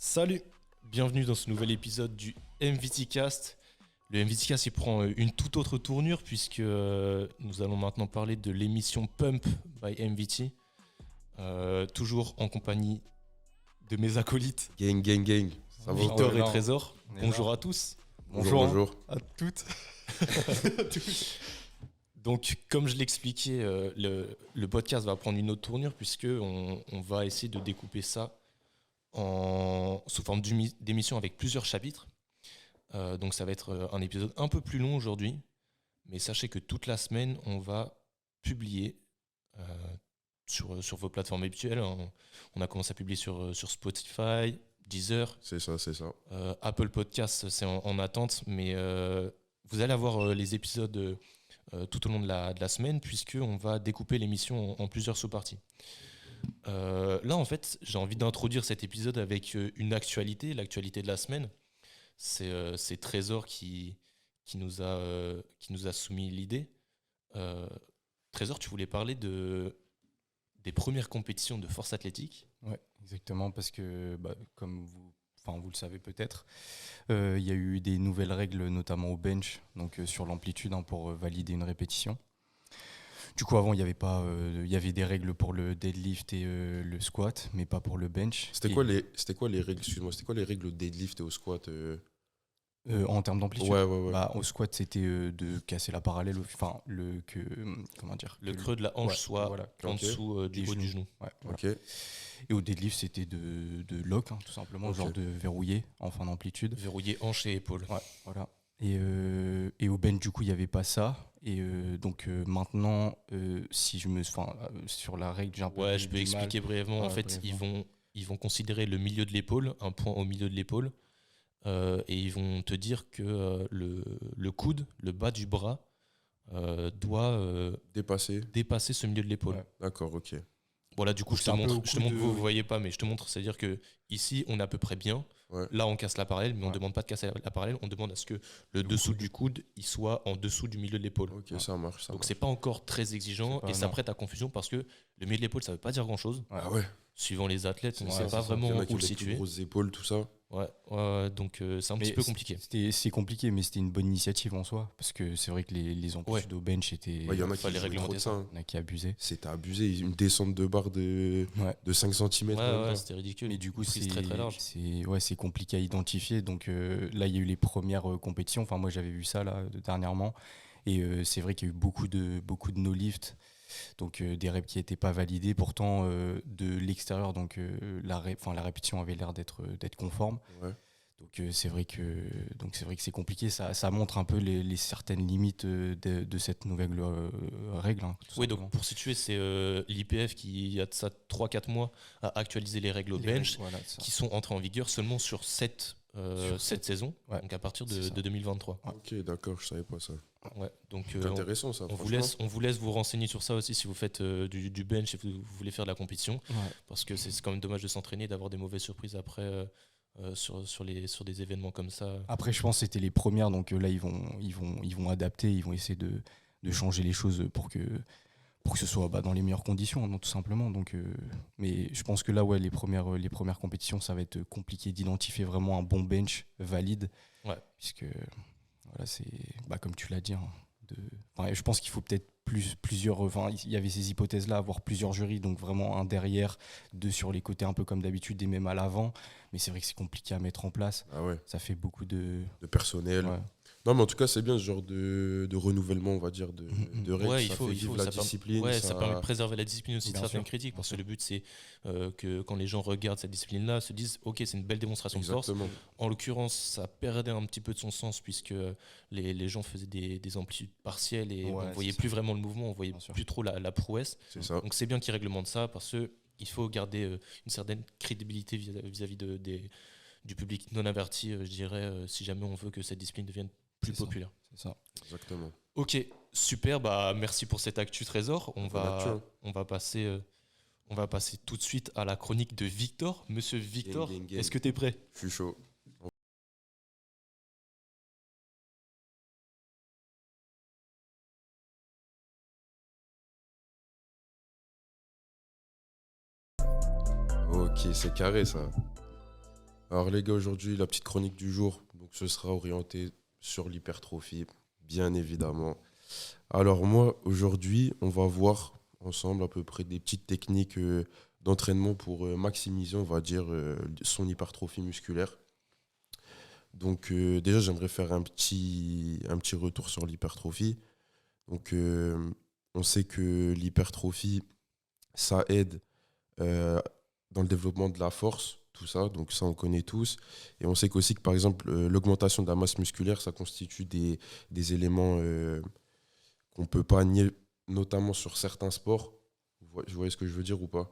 Salut, bienvenue dans ce nouvel épisode du MVT Cast. Le MVT Cast il prend une toute autre tournure puisque nous allons maintenant parler de l'émission Pump by MVT. Toujours en compagnie de mes acolytes Gang, gang, gang. Ça va? Victor et là. Trésor. On est Bonjour là. à tous. Bonjour, bonjour. À toutes. Donc comme je l'expliquais, le podcast va prendre une autre tournure puisque on va essayer de découper ça sous forme d'émission avec plusieurs chapitres. Donc ça va être un épisode un peu plus long aujourd'hui, mais sachez que toute la semaine, on va publier sur vos plateformes habituelles. On a commencé à publier sur Spotify, Deezer, C'est ça. Apple Podcasts, c'est en attente, mais vous allez avoir les épisodes tout au long de la semaine, puisqu'on va découper l'émission en plusieurs sous-parties. Là, en fait, j'ai envie d'introduire cet épisode avec une actualité, l'actualité de la semaine. C'est Trésor qui nous a soumis l'idée. Trésor, tu voulais parler des premières compétitions de force athlétique. Ouais, exactement, parce que comme vous le savez peut-être, il y a eu des nouvelles règles, notamment au bench, donc sur l'amplitude pour valider une répétition. Du coup, avant, il y avait des règles pour le deadlift et le squat, mais pas pour le bench. C'était quoi les règles? Excuse-moi, c'était quoi les règles au deadlift et au squat? En termes d'amplitude, Ouais. au squat, c'était de casser la parallèle, comment dire, Le creux de la hanche ouais, soit voilà. en Ok. dessous du haut du genou. Ouais, voilà. Ok. Et au deadlift, c'était de lock, tout simplement, Ok. genre de verrouiller en fin d'amplitude. Verrouiller hanche et épaule. Ouais, voilà. Et au bench, du coup, il n'y avait pas ça. Et maintenant, sur la règle, j'ai un peu Ouais, du je peux mal. expliquer brièvement. En Ouais, fait, brièvement. ils vont considérer le milieu de l'épaule, un point au milieu de l'épaule, et ils vont te dire que le coude, le bas du bras, doit dépasser ce milieu de l'épaule. Ouais. D'accord, ok. Voilà, du coup, je te C'est un peu montre. au Je te coude, montre, vous ne voyez pas, mais je te montre. C'est-à-dire que ici, on est à peu près bien. Ouais. Là, on casse la parallèle, mais on ne Ouais. demande pas de casser la parallèle. On demande à ce que le dessous du coude, il soit en dessous du milieu de l'épaule. Ok, Ouais. ça marche. Donc, c'est pas encore très exigeant C'est pas- et ça non. prête à confusion parce que le milieu de l'épaule, ça veut pas dire grand-chose. Ouais. Ah ouais. Suivant les athlètes, on ne Ouais, sait c'est pas ça. vraiment Il y en a qui où ont le des plus situer. grosses épaules, tout ça. Ouais, donc c'est un petit Mais peu compliqué. C'est compliqué, mais c'était une bonne initiative en soi. Parce que c'est vrai que les amplitudes au bench étaient. Ouais, il y en a Fallait qui jouent trop de réglementer ça. hein. Il y en a qui abusaient. C'était abusé. Une descente de barre de Ouais. 5 cm. Ouais, c'était ridicule. Mais du coup, c'est très très large. c'est compliqué à identifier. Donc là, il y a eu les premières compétitions. Enfin, moi, j'avais vu ça là dernièrement. Et c'est vrai qu'il y a eu beaucoup de no-lift. Donc des reps qui n'étaient pas validés. Pourtant, de l'extérieur, donc la répétition avait l'air d'être conforme. Ouais. Donc c'est vrai que c'est compliqué. Ça montre un peu les certaines limites de cette nouvelle règle. Tout Oui, simplement. donc pour situer, c'est l'IPF qui, il y a de ça 3-4 mois, a actualisé les règles au Les bench, règles, voilà, ça. qui sont entrées en vigueur seulement sur cette saison, Ouais. donc à partir C'est de ça. 2023. Ok, d'accord, je savais pas ça. Ouais, donc C'est intéressant ça. on franchement. vous laisse vous renseigner sur ça aussi si vous faites du bench et que vous voulez faire de la compétition, Ouais. parce que c'est quand même dommage de s'entraîner, d'avoir des mauvaises surprises après sur des événements comme ça. Après, je pense que c'était les premières, donc là, ils vont adapter, ils vont essayer de changer les choses pour que ce soit dans les meilleures conditions, tout simplement. Donc, mais je pense que là, ouais, les premières compétitions, ça va être compliqué d'identifier vraiment un bon bench valide. Ouais. Puisque, voilà, c'est comme tu l'as dit. Je pense qu'il faut peut-être plusieurs. Il y avait ces hypothèses-là, avoir plusieurs jurys, donc vraiment un derrière, deux sur les côtés, un peu comme d'habitude, et même à l'avant. Mais c'est vrai que c'est compliqué à mettre en place. Ah ouais. Ça fait beaucoup de. De personnel. Ouais. Non, mais en tout cas, c'est bien ce genre de renouvellement, on va dire, de règles. Ouais, ça fait vivre la discipline. Ça permet de préserver la discipline aussi de Bien certaines sûr, critiques, parce que bien le but c'est que quand les gens regardent cette discipline-là, se disent ok, c'est une belle démonstration de force. Exactement. En l'occurrence, ça perdait un petit peu de son sens puisque les gens faisaient des amplitudes partielles et Ouais, on c'est voyait ça. plus vraiment le mouvement, on voyait Bien sûr. plus trop la prouesse. C'est ça. Donc c'est bien qu'ils réglementent ça parce qu'il faut garder une certaine crédibilité vis-à-vis du public non averti, je dirais, si jamais on veut que cette discipline devienne plus C'est ça. populaire. C'est ça. Exactement. Ok, super, merci pour cette actu Trésor. On va passer tout de suite à la chronique de Victor. Monsieur Victor, Gang, gang, gang. est-ce que tu es prêt? Je suis chaud. Ok, c'est carré ça. Alors les gars, aujourd'hui, la petite chronique du jour, donc ce sera orienté sur l'hypertrophie, bien évidemment. Alors moi, aujourd'hui, on va voir ensemble à peu près des petites techniques d'entraînement pour maximiser, on va dire, son hypertrophie musculaire. Donc déjà, j'aimerais faire un petit retour sur l'hypertrophie. Donc on sait que l'hypertrophie, ça aide euh, dans le développement de la force, tout ça, donc ça on connaît tous. Et on sait qu'aussi que par exemple l'augmentation de la masse musculaire, ça constitue des éléments qu'on ne peut pas nier, notamment sur certains sports. Vous voyez ce que je veux dire ou pas?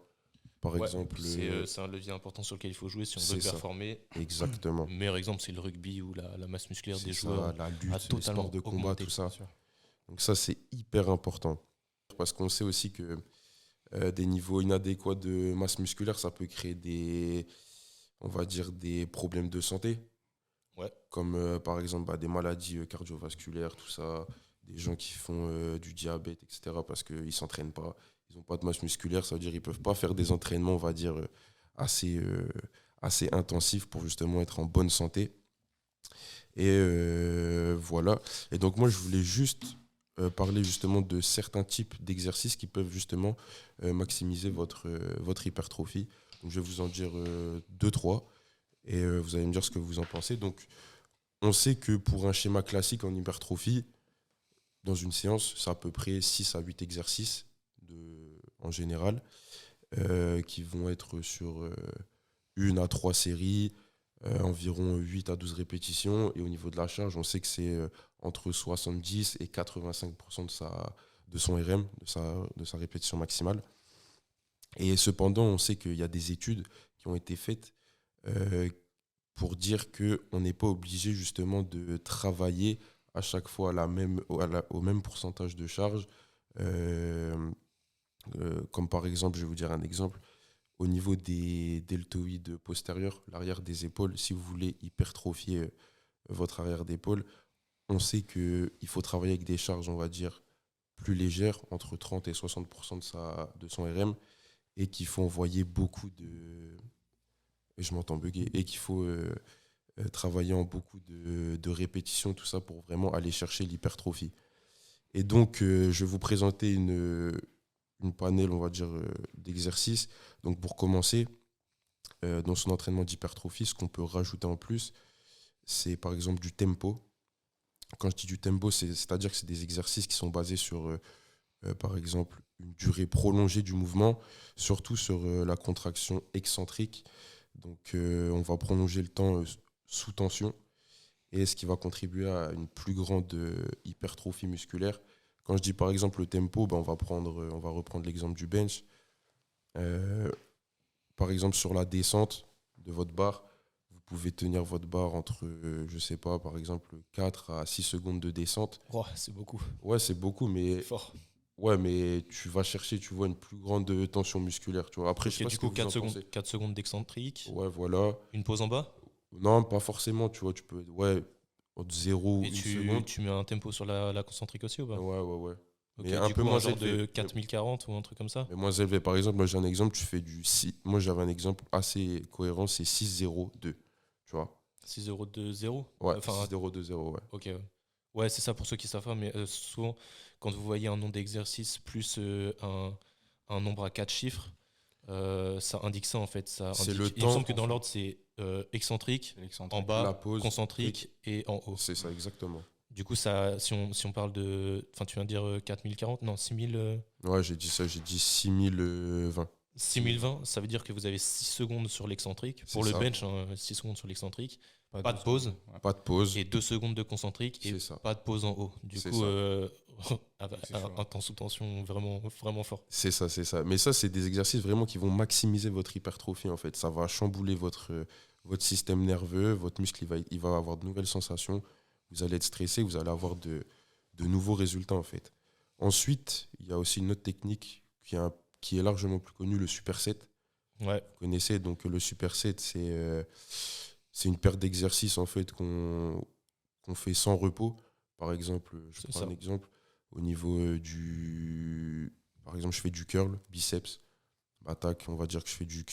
Par Ouais, exemple, c'est un levier important sur lequel il faut jouer si on veut c'est ça, performer. exactement. Le meilleur exemple, c'est le rugby où la masse musculaire C'est des ça, joueurs la a lutte, les sports totalement de combat, augmenté. tout ça. Bien sûr. Donc ça, c'est hyper important. Parce qu'on sait aussi que des niveaux inadéquats de masse musculaire, ça peut créer on va dire, des problèmes de santé, Ouais, comme par exemple des maladies cardiovasculaires, tout ça, des gens qui font du diabète, etc., parce qu'ils ne s'entraînent pas, ils n'ont pas de masse musculaire, ça veut dire qu'ils ne peuvent pas faire des entraînements, on va dire, assez, assez intensifs pour justement être en bonne santé. Et voilà. Et donc moi, je voulais juste parler justement de certains types d'exercices qui peuvent justement maximiser votre hypertrophie. Donc je vais vous en dire deux, trois, et vous allez me dire ce que vous en pensez. Donc on sait que pour un schéma classique en hypertrophie, dans une séance, c'est à peu près 6 à 8 exercices en général, qui vont être sur une à 3 séries, environ 8 à 12 répétitions. Et au niveau de la charge, on sait que c'est entre 70 et 85% de son RM, de sa répétition maximale. Et cependant, on sait qu'il y a des études qui ont été faites euh, pour dire qu'on n'est pas obligé justement de travailler à chaque fois au même pourcentage de charge. Euh, Comme par exemple, je vais vous dire un exemple, au niveau des deltoïdes postérieurs, l'arrière des épaules, si vous voulez hypertrophier votre arrière d'épaule, on sait qu'il faut travailler avec des charges, on va dire, plus légères, entre 30 et 60% de son RM, et qu'il faut envoyer beaucoup de... Et je m'entends bugger, et qu'il faut travailler en beaucoup de répétitions, tout ça, pour vraiment aller chercher l'hypertrophie. Et donc, je vais vous présenter une panel, on va dire, d'exercices. Donc, pour commencer, dans son entraînement d'hypertrophie, ce qu'on peut rajouter en plus, c'est par exemple du tempo. Quand je dis du tempo, c'est-à-dire que c'est des exercices qui sont basés sur, par exemple, une durée prolongée du mouvement, surtout sur la contraction excentrique. Donc, on va prolonger le temps sous tension, et ce qui va contribuer à une plus grande hypertrophie musculaire. Quand je dis par exemple le tempo, ben on va reprendre l'exemple du bench. Euh, Par exemple, sur la descente de votre barre, vous pouvez tenir votre barre entre, je sais pas, par exemple 4 à 6 secondes de descente. oh, c'est beaucoup. Ouais, c'est beaucoup, mais, C'est fort. ouais, mais tu vas chercher, tu vois, une plus grande tension musculaire. Tu vois. Après, je Ok, sais pas du ce que coup, vous 4 en secondes, pensez. 4 secondes d'excentrique, Ouais, voilà. une pause en bas, Non, pas forcément, tu vois, tu peux, ouais, entre 0 ou et 1 tu, seconde. tu mets un tempo sur la concentrique aussi ou pas? Ouais, ouais, ouais. Ok, Mais un du peu coup, un moins genre élevé. de 4040 ou un truc comme ça? Mais moins élevé. Par exemple, moi j'ai un exemple, tu fais du 6. Moi j'avais un exemple assez cohérent, c'est 6-0-2. Tu vois? 6,02,0. Ouais, Enfin, 6-0-2-0, ouais. ok. Ouais, ouais, c'est ça pour ceux qui savent pas, mais souvent, quand vous voyez un nombre d'exercices plus un nombre à 4 chiffres, ça indique ça en fait. Ça C'est le indique... Il me semble temps, que dans l'ordre, c'est excentrique, C'est en l'excentrique. la bas, pause, concentrique et en haut. c'est ça exactement. Du coup, ça, si on parle de. Enfin, tu viens de dire 4040, non, 6000, Ouais, j'ai dit ça, j'ai dit 6020. 6020, ça veut dire que vous avez 6 secondes sur l'excentrique. C'est Pour le ça. bench, 6 secondes sur l'excentrique, pas de Secondes, pause, ouais. Pas de pause, et 2 secondes de concentrique, et c'est ça. pas de pause en haut. Du C'est coup, ça. C'est chaud, un hein. temps sous tension vraiment, vraiment fort. C'est ça, c'est ça. Mais ça, c'est des exercices vraiment qui vont maximiser votre hypertrophie en fait. Ça va chambouler votre système nerveux, votre muscle, il va avoir de nouvelles sensations. Vous allez être stressé, vous allez avoir de nouveaux résultats en fait. Ensuite, il y a aussi une autre technique qui est largement plus connue, le superset. Ouais, Vous connaissez donc le superset, c'est une paire d'exercices en fait qu'on fait sans repos. Par exemple, je c'est prends ça. un exemple au niveau par exemple, je fais du curl, biceps, attaque, on va dire que je fais du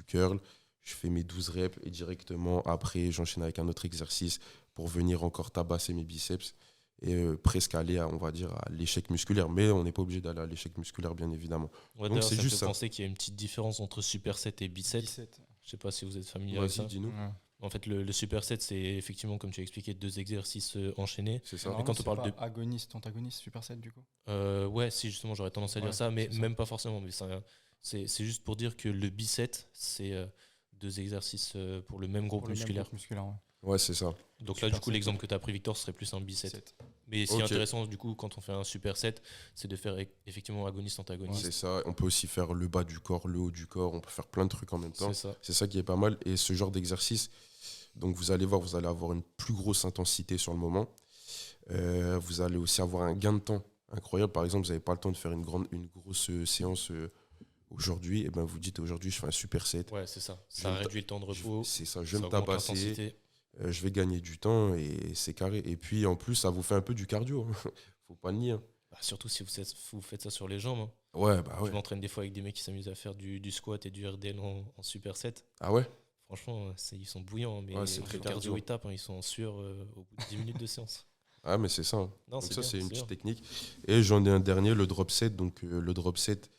curl, je fais mes 12 reps et directement après, j'enchaîne avec un autre exercice pour venir encore tabasser mes biceps et presque aller, on va dire, à l'échec musculaire. Mais on n'est pas obligé d'aller à l'échec musculaire, bien évidemment. Ouais, Donc d'ailleurs, c'est ça me juste fait ça. penser qu'il y a une petite différence entre superset et biceps. 17. Je sais pas si vous êtes familier avec ça. Vas-y, dis-nous. Ouais. En fait, le superset, c'est effectivement, comme tu as expliqué, 2 exercices enchaînés. C'est ça. Normalement, quand on c'est parle pas de- agoniste, antagoniste, superset du coup. Ouais, si justement, j'aurais tendance à Ouais, dire ça, mais c'est ça. même pas forcément. Mais c'est juste pour dire que le biceps, c'est 2 exercices pour le même groupe Pour le même musculaire. groupe musculaire, ouais. Ouais, c'est ça. Donc là, du coup, Superset, l'exemple que tu as pris, Victor, ce serait plus un biceps. 17. Mais ce qui est Ok. intéressant, du coup, quand on fait un superset, c'est de faire effectivement agoniste-antagoniste. C'est ça. On peut aussi faire le bas du corps, le haut du corps. On peut faire plein de trucs en même temps. C'est ça. C'est ça qui est pas mal. Et ce genre d'exercice, donc vous allez voir, vous allez avoir une plus grosse intensité sur le moment. Vous allez aussi avoir un gain de temps incroyable. Par exemple, vous n'avez pas le temps de faire une grosse séance aujourd'hui. Et ben vous dites aujourd'hui, je fais un superset. Ouais, c'est ça. Je Ça vais me réduit le temps de repos. C'est ça, je Ça vais me augmente tabasser. l'intensité. Je vais gagner du temps et c'est carré. Et puis en plus, ça vous fait un peu du cardio. Faut pas le nier. Hein. Bah, surtout si vous faites ça sur les jambes. Hein. Ouais, bah Je ouais. m'entraîne des fois avec des mecs qui s'amusent à faire du squat et du RDL en superset. Ah ouais? Franchement, ils sont bouillants, hein, mais Ouais, c'est très le cardio, cardio. ils tapent, hein, ils sont en sueur au bout de 10 minutes de séance. Ah, mais c'est ça. Hein. Non, Donc c'est ça, bien, c'est une c'est petite bien. technique. Et j'en ai un dernier, le drop set. Donc le drop set,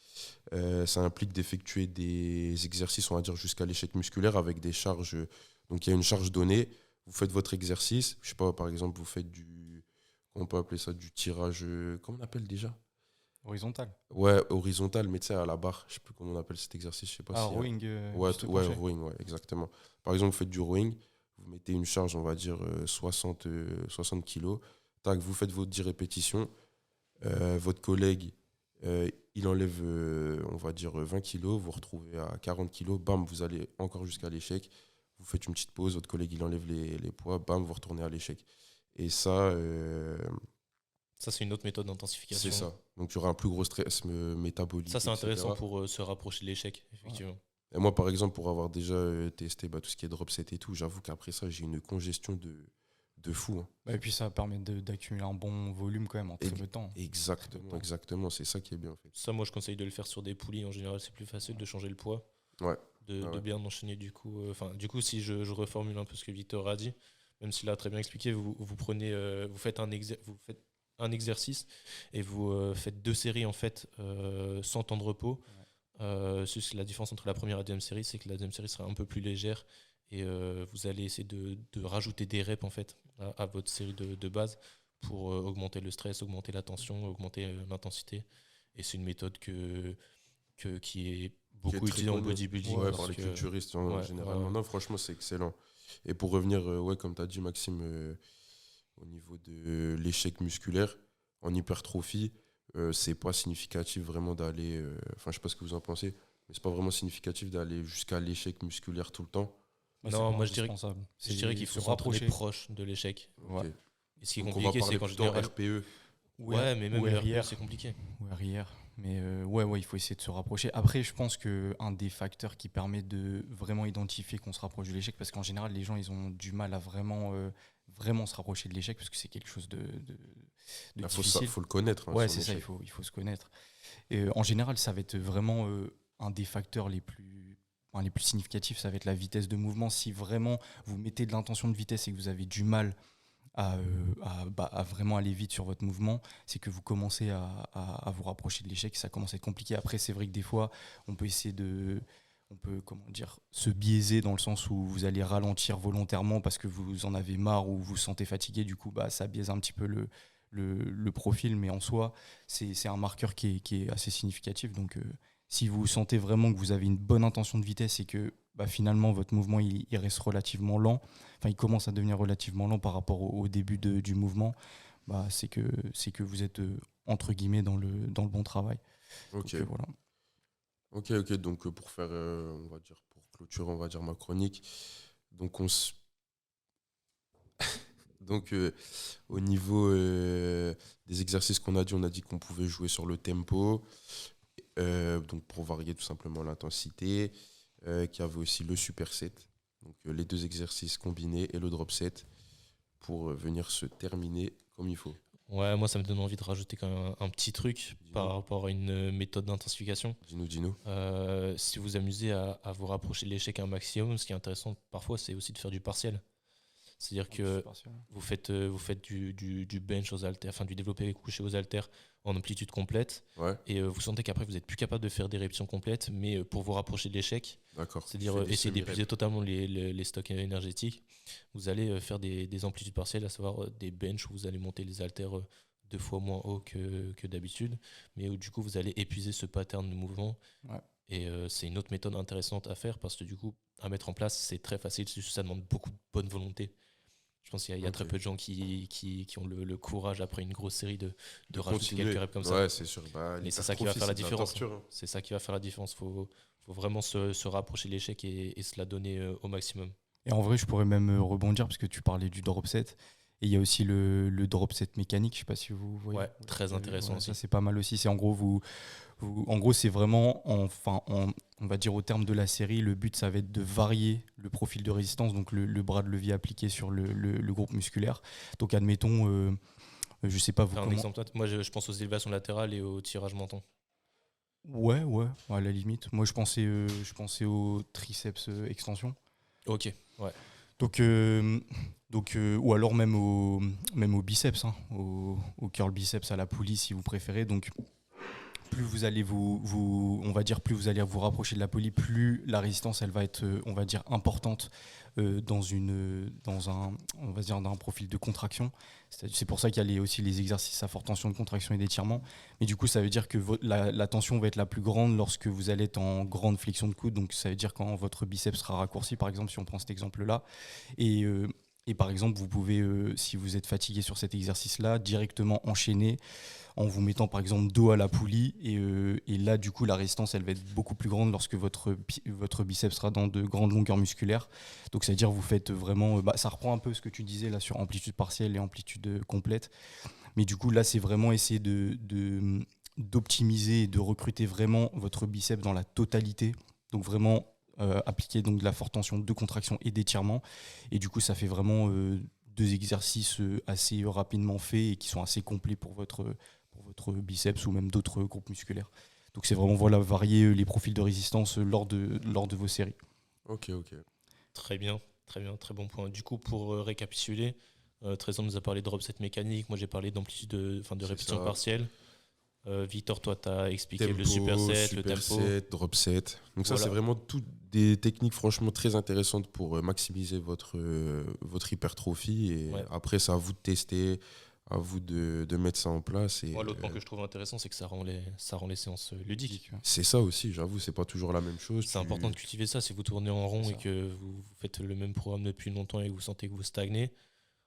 ça implique d'effectuer des exercices, on va dire, jusqu'à l'échec musculaire avec des charges. Donc il y a une charge donnée. Vous faites votre exercice. Je sais pas, par exemple, vous faites comment on peut appeler ça, du tirage. Comment on appelle déjà? Horizontal. Ouais, horizontal, mais tu sais, à la barre. Je sais plus comment on appelle cet exercice. Je sais pas Ah, si. rowing. Ouais, juste ouais, crochet. rowing, ouais, exactement. Par exemple, vous faites du rowing, vous mettez une charge, on va dire 60 kilos. Tac, vous faites vos 10 répétitions. Votre collègue, il enlève, on va dire, 20 kilos. Vous retrouvez à 40 kilos. Bam, vous allez encore jusqu'à l'échec. Vous faites une petite pause. Votre collègue, il enlève les poids. Bam, vous retournez à l'échec. Et ça, Ça, c'est une autre méthode d'intensification. c'est ça. Donc, il y aura un plus gros stress métabolique. Ça, c'est etc. intéressant pour se rapprocher de l'échec, effectivement. Et moi, par exemple, pour avoir déjà testé tout ce qui est drop set et tout, j'avoue qu'après ça, j'ai une congestion de fou. Hein. Bah, et puis ça permet d'accumuler un bon volume quand même en très peu de temps. Exactement, exactement. C'est ça qui est bien, en fait. Ça, moi, je conseille de le faire sur des poulies. En général, c'est plus facile de changer le poids. Ouais. De Ouais. bien enchaîner, du coup. Du coup, si je reformule un peu ce que Victor a dit, même s'il a très bien expliqué, vous prenez, vous faites un exercice et vous faites 2 séries, en fait, sans temps de repos. C'est la différence entre la première et la deuxième série, c'est que la deuxième série sera un peu plus légère et vous allez essayer de rajouter des reps, en fait, à votre série de base pour augmenter le stress, augmenter la tension, augmenter l'intensité. Et c'est une méthode qui est beaucoup Qui est très utilisée en connue. bodybuilding. Ouais, parce par les que- culturistes ouais, généralement. ouais. Non, franchement, c'est excellent. Et pour revenir, ouais, comme tu as dit, Maxime, au niveau de l'échec musculaire, en hypertrophie, c'est pas significatif vraiment d'aller. Enfin, je sais pas ce que vous en pensez, mais c'est pas vraiment significatif d'aller jusqu'à l'échec musculaire tout le temps. Bah, Non, c'est pas moi, je dirais indispensable. Je dirais qu'il C'est faut se s'entraîner rapprocher. proche de l'échec. Ouais. Ok. Et ce qui est Donc, on va compliqué, parler c'est qu'en plutôt général. RPE. Ouais, mais même ou le RIR. RPE, c'est compliqué. Ou RIR. Mais ouais, il faut essayer de se rapprocher. Après, je pense qu'un des facteurs qui permet de vraiment identifier qu'on se rapproche de l'échec, parce qu'en général, les gens, ils ont du mal à vraiment se rapprocher de l'échec, parce que c'est quelque chose de Il difficile. faut le connaître. Hein, Ouais, son c'est ça, échec. il faut se connaître. Et en général, ça va être vraiment un des facteurs les plus significatifs, ça va être la vitesse de mouvement. Si vraiment vous mettez de l'intention de vitesse et que vous avez du mal à vraiment aller vite sur votre mouvement, c'est que vous commencez à vous rapprocher de l'échec et ça commence à être compliqué. Après, c'est vrai que des fois, on peut comment dire, se biaiser dans le sens où vous allez ralentir volontairement parce que vous en avez marre ou vous vous sentez fatigué. Du coup, ça biaise un petit peu le profil, mais en soi, c'est un marqueur qui est assez significatif. Donc, si vous sentez vraiment que vous avez une bonne intention de vitesse et que finalement votre mouvement il reste relativement lent, enfin il commence à devenir relativement lent par rapport au début du mouvement, c'est que vous êtes entre guillemets dans le bon travail. Ok. Donc, voilà. Ok. Donc, pour faire, on va dire, pour clôturer, on va dire ma chronique. Donc, Donc, au niveau des exercices qu'on a dit, on a dit qu'on pouvait jouer sur le tempo, donc pour varier tout simplement l'intensité, qu'il y avait aussi le superset, donc les 2 exercices combinés et le drop set pour venir se terminer comme il faut. Ouais, moi ça me donne envie de rajouter quand même un petit truc par rapport à une méthode d'intensification. Dis-nous. Si vous amusez à vous rapprocher de l'échec un maximum, ce qui est intéressant parfois, c'est aussi de faire du partiel. C'est-à-dire que vous faites du bench aux haltères, enfin du développé couché aux haltères en amplitude complète, Ouais, et vous sentez qu'après vous n'êtes plus capable de faire des répétitions complètes, mais pour vous rapprocher de l'échec, d'accord. c'est-à-dire Tu fais des essayer d'épuiser semi-reps. totalement les stocks énergétiques, vous allez faire des amplitudes partielles, à savoir des bench où vous allez monter les haltères 2 fois moins haut que d'habitude, mais où du coup vous allez épuiser ce pattern de mouvement. Ouais. Et c'est une autre méthode intéressante à faire parce que du coup, à mettre en place, c'est très facile, c'est juste ça demande beaucoup de bonne volonté. Je pense qu'il y a Ok. très peu de gens qui ont le courage après une grosse série de rajouter Continuer. quelques reps comme ça. Ouais, c'est sûr. Mais c'est ça qui va l'hypertrophie, faire la c'est de différence. torture, hein. C'est ça qui va faire la différence. Faut vraiment se rapprocher de l'échec et se la donner au maximum. Et en vrai, je pourrais même rebondir parce que tu parlais du drop set. Et il y a aussi le drop set mécanique. Je sais pas si vous voyez. Ouais, très intéressant aussi. Ça, c'est pas mal aussi. C'est en gros, en gros, c'est vraiment, on va dire au terme de la série, le but, ça va être de varier le profil de résistance, donc le bras de levier appliqué sur le groupe musculaire. Donc, admettons, je sais pas vous Faire un comment. exemple, moi je pense aux élévations latérales et au tirage menton. Ouais, à la limite. Moi, je pensais au triceps extension. Ok, ouais. Donc, ou alors même au biceps, hein, au curl biceps à la poulie si vous préférez. Donc, plus vous allez on va dire, plus vous allez vous rapprocher de la poulie, plus la résistance, elle va être, on va dire, importante on va dire, dans un profil de contraction. C'est pour ça qu'il y a aussi les exercices à forte tension de contraction et d'étirement. Mais du coup, ça veut dire que la tension va être la plus grande lorsque vous allez être en grande flexion de coude. Donc, ça veut dire quand votre biceps sera raccourci, par exemple, si on prend cet exemple-là. Et par exemple, vous pouvez, si vous êtes fatigué sur cet exercice-là, directement enchaîner en vous mettant par exemple dos à la poulie. Et là, du coup, la résistance, elle va être beaucoup plus grande lorsque votre biceps sera dans de grandes longueurs musculaires. Donc, ça veut dire que vous faites vraiment... ça reprend un peu ce que tu disais là sur amplitude partielle et amplitude complète. Mais du coup, là, c'est vraiment essayer d'optimiser et de recruter vraiment votre biceps dans la totalité. Donc, vraiment... appliquer donc de la forte tension de contraction et d'étirement, et du coup ça fait vraiment 2 exercices assez rapidement faits et qui sont assez complets pour votre biceps ou même d'autres groupes musculaires. Donc c'est vraiment varier les profils de résistance lors de vos séries. Ok. Très bien, très bon point. Du coup, pour récapituler, Trésor nous a parlé de drop set mécanique, moi j'ai parlé d'amplitude de C'est répétition ça. partielle. Victor, toi, tu as expliqué Tempo, le superset, le tempo. superset, drop set. Donc ça, Voilà. c'est vraiment toutes des techniques franchement très intéressantes pour maximiser votre hypertrophie. Et Ouais. après, c'est à vous de tester, à vous de mettre ça en place. Et Moi, l'autre point que je trouve intéressant, c'est que ça rend les séances ludiques. c'est ça aussi, j'avoue, c'est pas toujours la même chose. C'est important de cultiver ça. Si vous tournez en rond C'est et ça. que vous faites le même programme depuis longtemps et que vous sentez que vous stagnez,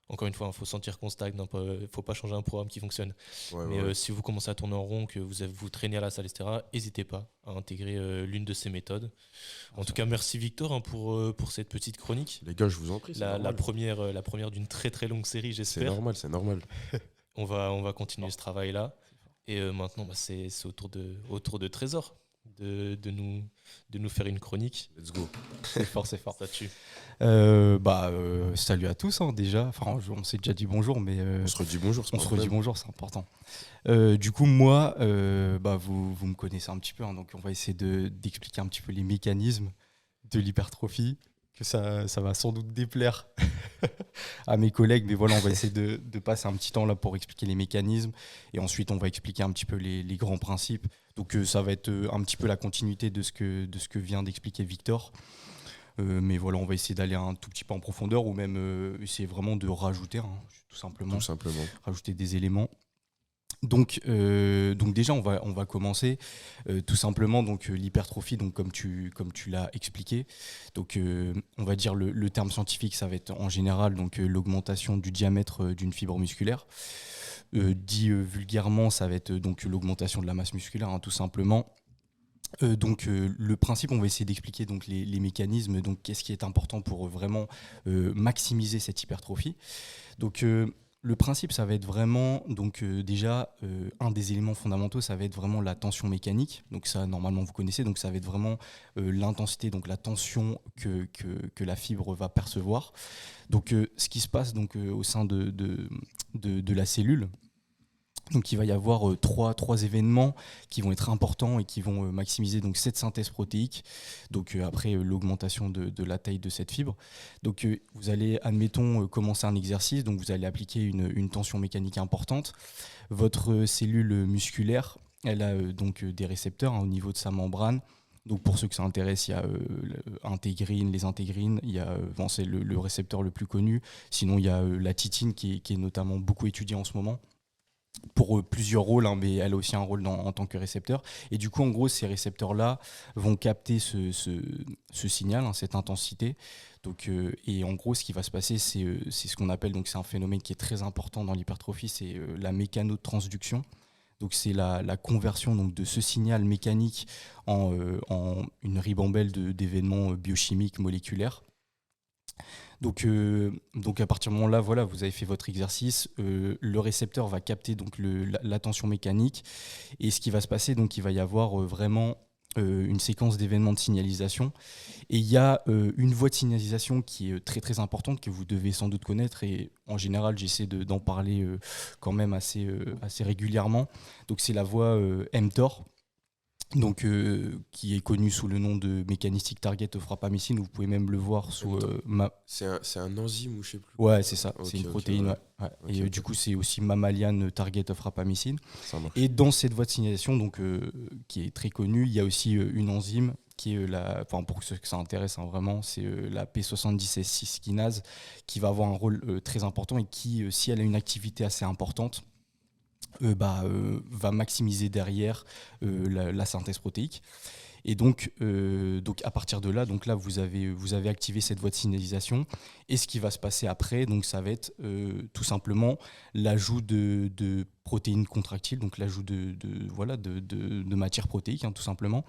encore une fois, il faut sentir qu'on stagne. Il ne faut pas changer un programme qui fonctionne. Ouais, Mais ouais. si vous commencez à tourner en rond, que vous traînez à la salle, etc., n'hésitez pas à intégrer l'une de ces méthodes. En tout cas, merci Victor hein, pour cette petite chronique. Les gars, je vous en prie, c'est La normal. première d'une très très longue série, C'est j'espère. normal, c'est normal. On va continuer ce travail-là. Et maintenant, c'est au tour de Trésor de nous faire une chronique. Let's go. C'est fort, c'est fort. Ça tue. Salut à tous déjà. Enfin, on s'est déjà dit bonjour, mais On se redit bonjour, c'est on pas se un redit problème. bonjour, c'est important. Du coup, moi, vous me connaissez un petit peu, hein, donc on va essayer d'expliquer un petit peu les mécanismes de l'hypertrophie, que ça va sans doute déplaire à mes collègues, mais voilà, on va essayer de passer un petit temps là pour expliquer les mécanismes, et ensuite on va expliquer un petit peu les grands principes. Donc ça va être un petit peu la continuité de ce que vient d'expliquer Victor. Mais voilà, on va essayer d'aller un tout petit peu en profondeur ou même essayer vraiment de rajouter, hein, tout simplement, Tout simplement. rajouter des éléments. Donc déjà, on va commencer tout simplement. Donc l'hypertrophie, donc comme tu l'as expliqué. Donc on va dire le terme scientifique, ça va être en général donc l'augmentation du diamètre d'une fibre musculaire. Dit vulgairement, ça va être donc l'augmentation de la masse musculaire, hein, tout simplement. Le principe, on va essayer d'expliquer donc les mécanismes, donc qu'est-ce qui est important pour vraiment maximiser cette hypertrophie. Donc le principe, ça va être vraiment donc déjà un des éléments fondamentaux, ça va être vraiment la tension mécanique. Donc ça, normalement, vous connaissez. Donc ça va être vraiment l'intensité, donc la tension que la fibre va percevoir. Donc ce qui se passe donc au sein de la cellule. Donc il va y avoir trois événements qui vont être importants et qui vont maximiser donc cette synthèse protéique. Donc après l'augmentation de la taille de cette fibre. Donc vous allez, admettons, commencer un exercice. Donc vous allez appliquer une tension mécanique importante. Votre cellule musculaire, elle a donc des récepteurs au niveau de sa membrane. Donc pour ceux que ça intéresse, il y a les intégrines, il y a, c'est le récepteur le plus connu. Sinon il y a la titine qui est notamment beaucoup étudiée en ce moment pour plusieurs rôles, hein, mais elle a aussi un rôle en tant que récepteur. Et du coup, en gros, ces récepteurs-là vont capter ce signal, hein, cette intensité. Donc, et en gros, ce qui va se passer, c'est ce qu'on appelle, donc c'est un phénomène qui est très important dans l'hypertrophie, c'est la mécanotransduction. Donc c'est la conversion donc, de ce signal mécanique en une ribambelle d'événements biochimiques moléculaires. Donc à partir du moment-là, voilà, vous avez fait votre exercice, le récepteur va capter donc la tension mécanique, et ce qui va se passer, donc il va y avoir vraiment une séquence d'événements de signalisation, et il y a une voie de signalisation qui est très très importante que vous devez sans doute connaître, et en général j'essaie d'en parler quand même assez régulièrement. Donc c'est la voie mTOR. Donc, qui est connu sous le nom de Mechanistic Target of Rapamycin. Vous pouvez même le voir sous C'est un enzyme ou je sais plus. Ouais, c'est ça, c'est une Ok, protéine. ouais. Ouais. Ok, Et ok. du coup, c'est aussi Mammalian Target of Rapamycin. Ça marche. Et dans cette voie de signalisation, donc, qui est très connue, il y a aussi une enzyme qui est pour ceux que ça intéresse, hein, vraiment, c'est la P70S6 kinase, qui va avoir un rôle très important, et qui, si elle a une activité assez importante, va maximiser derrière la synthèse protéique. Et donc à partir de là, donc là vous avez activé cette voie de signalisation, et ce qui va se passer après, donc ça va être tout simplement l'ajout de protéines contractiles, donc l'ajout de matière protéique, hein, tout simplement.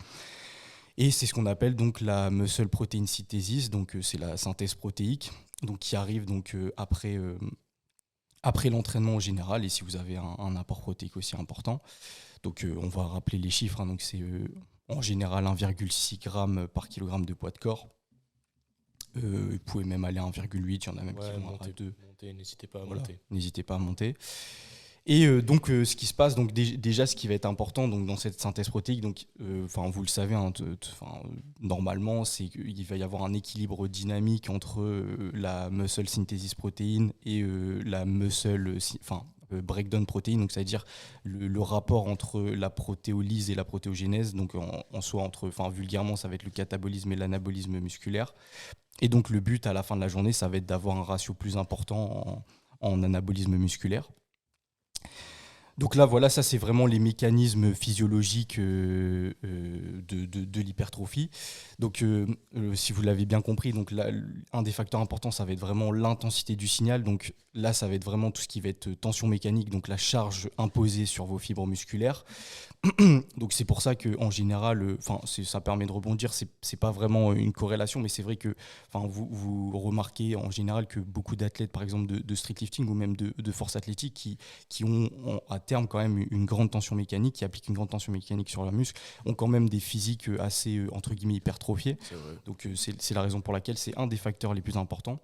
Et c'est ce qu'on appelle donc la muscle protein synthesis, donc c'est la synthèse protéique, donc qui arrive donc après l'entraînement en général, et si vous avez un apport protéique aussi important. Donc on va rappeler les chiffres, hein, donc c'est en général 1,6 g par kilogramme de poids de corps. Vous pouvez même aller à 1,8, il y en a même qui vont à 2. N'hésitez pas à Voilà, monter. n'hésitez pas à monter. Et donc ce qui se passe, donc déjà ce qui va être important donc, dans cette synthèse protéique, donc, vous le savez, hein, normalement c'est qu'il va y avoir un équilibre dynamique entre la muscle synthesis protéine et la muscle breakdown protéine, donc c'est-à-dire le rapport entre la protéolyse et la protéogénèse, donc en soi vulgairement ça va être le catabolisme et l'anabolisme musculaire. Et donc le but à la fin de la journée, ça va être d'avoir un ratio plus important en anabolisme musculaire. Donc là, voilà, ça c'est vraiment les mécanismes physiologiques de l'hypertrophie. Donc si vous l'avez bien compris, donc là, un des facteurs importants, ça va être vraiment l'intensité du signal. Donc là, ça va être vraiment tout ce qui va être tension mécanique, donc la charge imposée sur vos fibres musculaires. Donc c'est pour ça que en général, ça permet de rebondir. C'est pas vraiment une corrélation, mais c'est vrai que vous remarquez en général que beaucoup d'athlètes, par exemple de streetlifting ou même de force athlétique, qui ont à terme quand même une grande tension mécanique, qui appliquent une grande tension mécanique sur la muscle, ont quand même des physiques assez entre guillemets hypertrophiés. C'est vrai. Donc c'est la raison pour laquelle c'est un des facteurs les plus importants.